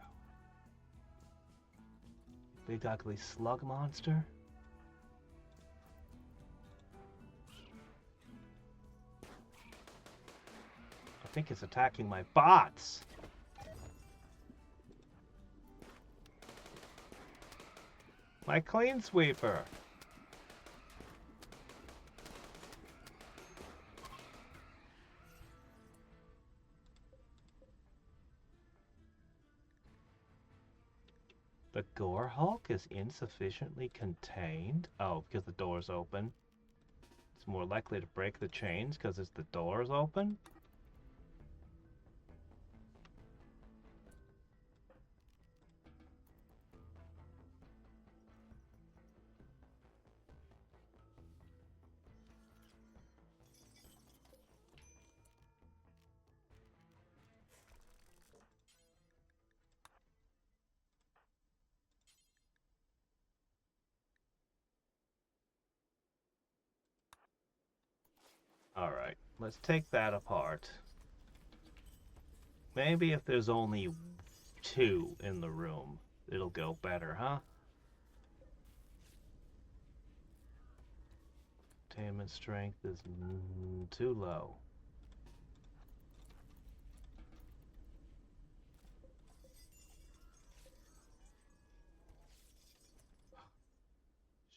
Big ugly slug monster. I think it's attacking my bots. My clean sweeper. The Gore Hulk is insufficiently contained? Oh, because the door's open. It's more likely to break the chains because the door's open? Alright, let's take that apart. Maybe if there's only 2 in the room, it'll go better, huh? Containment strength is too low.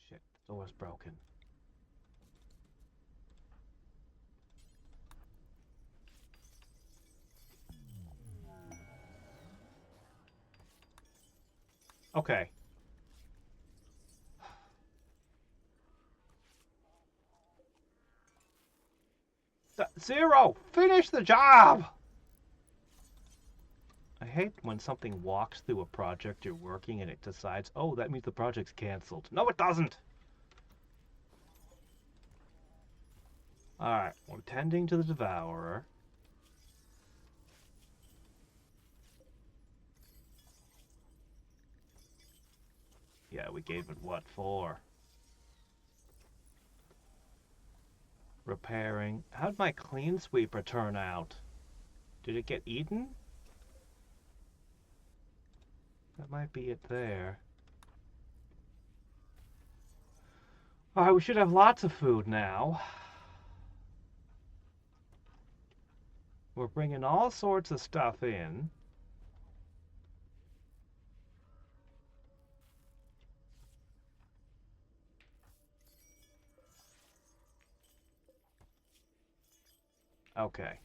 Shit, the door's broken. Okay. Zero! Finish the job! I hate when something walks through a project you're working and it decides, oh, that means the project's cancelled. No, it doesn't! Alright, we're tending to the Devourer. Yeah, we gave it what for? Repairing. How'd my clean sweeper turn out? Did it get eaten? That might be it there. Alright, we should have lots of food now. We're bringing all sorts of stuff in. Okay.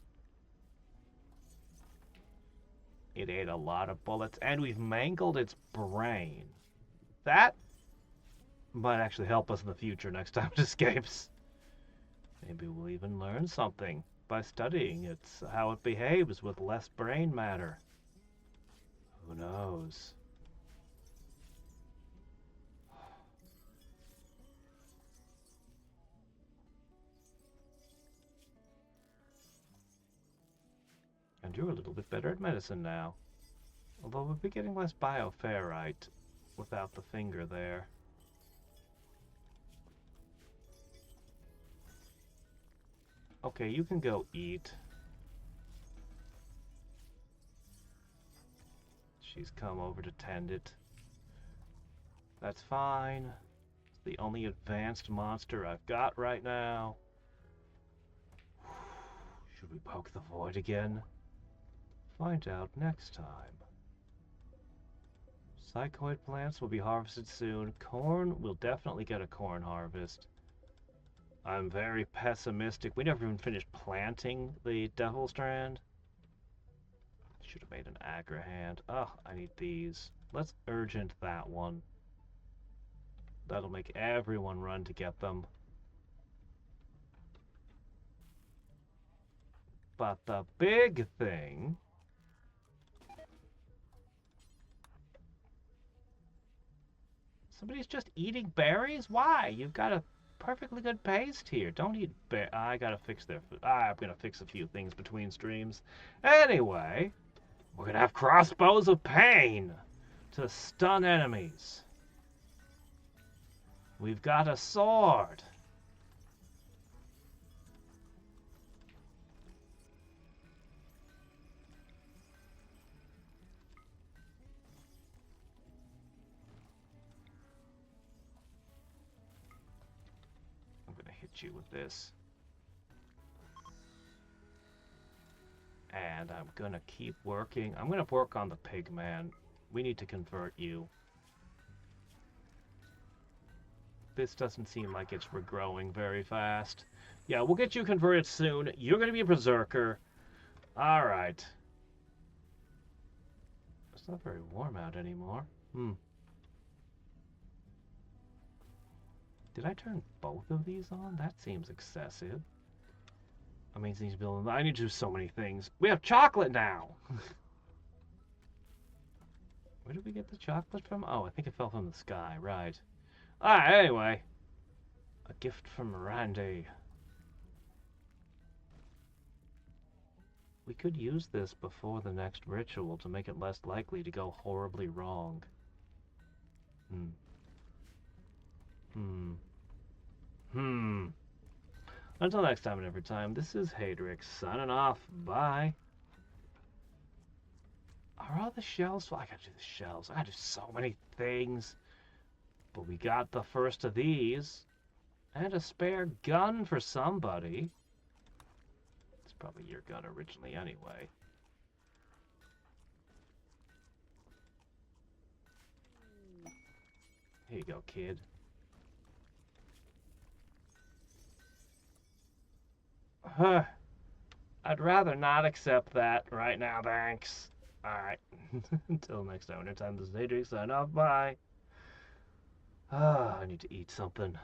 It ate a lot of bullets, and we've mangled its brain. That might actually help us in the future next time it escapes. Maybe we'll even learn something by studying how it behaves with less brain matter. Who knows? And you're a little bit better at medicine now. Although we'll be getting less bioferrite without the finger there. Okay, you can go eat. She's come over to tend it. That's fine. It's the only advanced monster I've got right now. Should we poke the void again? Find out next time. Psychoid plants will be harvested soon. Corn, we'll definitely get a corn harvest. I'm very pessimistic. We never even finished planting the Devil Strand. Should have made an Agrahand. Oh, I need these. Let's urgent that one. That'll make everyone run to get them. But the big thing... Somebody's just eating berries? Why? You've got a perfectly good paste here. Don't eat I gotta fix their food. I'm gonna fix a few things between streams. Anyway, we're gonna have crossbows of pain to stun enemies. We've got a sword. You with this, and I'm gonna keep working. I'm gonna work on the pig man. We need to convert you. This doesn't seem like it's regrowing very fast. Yeah, we'll get you converted soon. You're gonna be a berserker. All right. It's not very warm out anymore. Did I turn both of these on? That seems excessive. Amazing building. I need to do so many things. We have chocolate now! Where did we get the chocolate from? Oh, I think it fell from the sky. Right. Alright, anyway. A gift from Randy. We could use this before the next ritual to make it less likely to go horribly wrong. Until next time and every time, this is Hadriex signing off. Bye. Are all the shells? Well, I gotta do the shells. I gotta do so many things. But we got the first of these. And a spare gun for somebody. It's probably your gun originally anyway. Here you go, kid. I'd rather not accept that right now, thanks. Alright. Until next time, anytime this is Hadriex, sign off, bye. I need to eat something.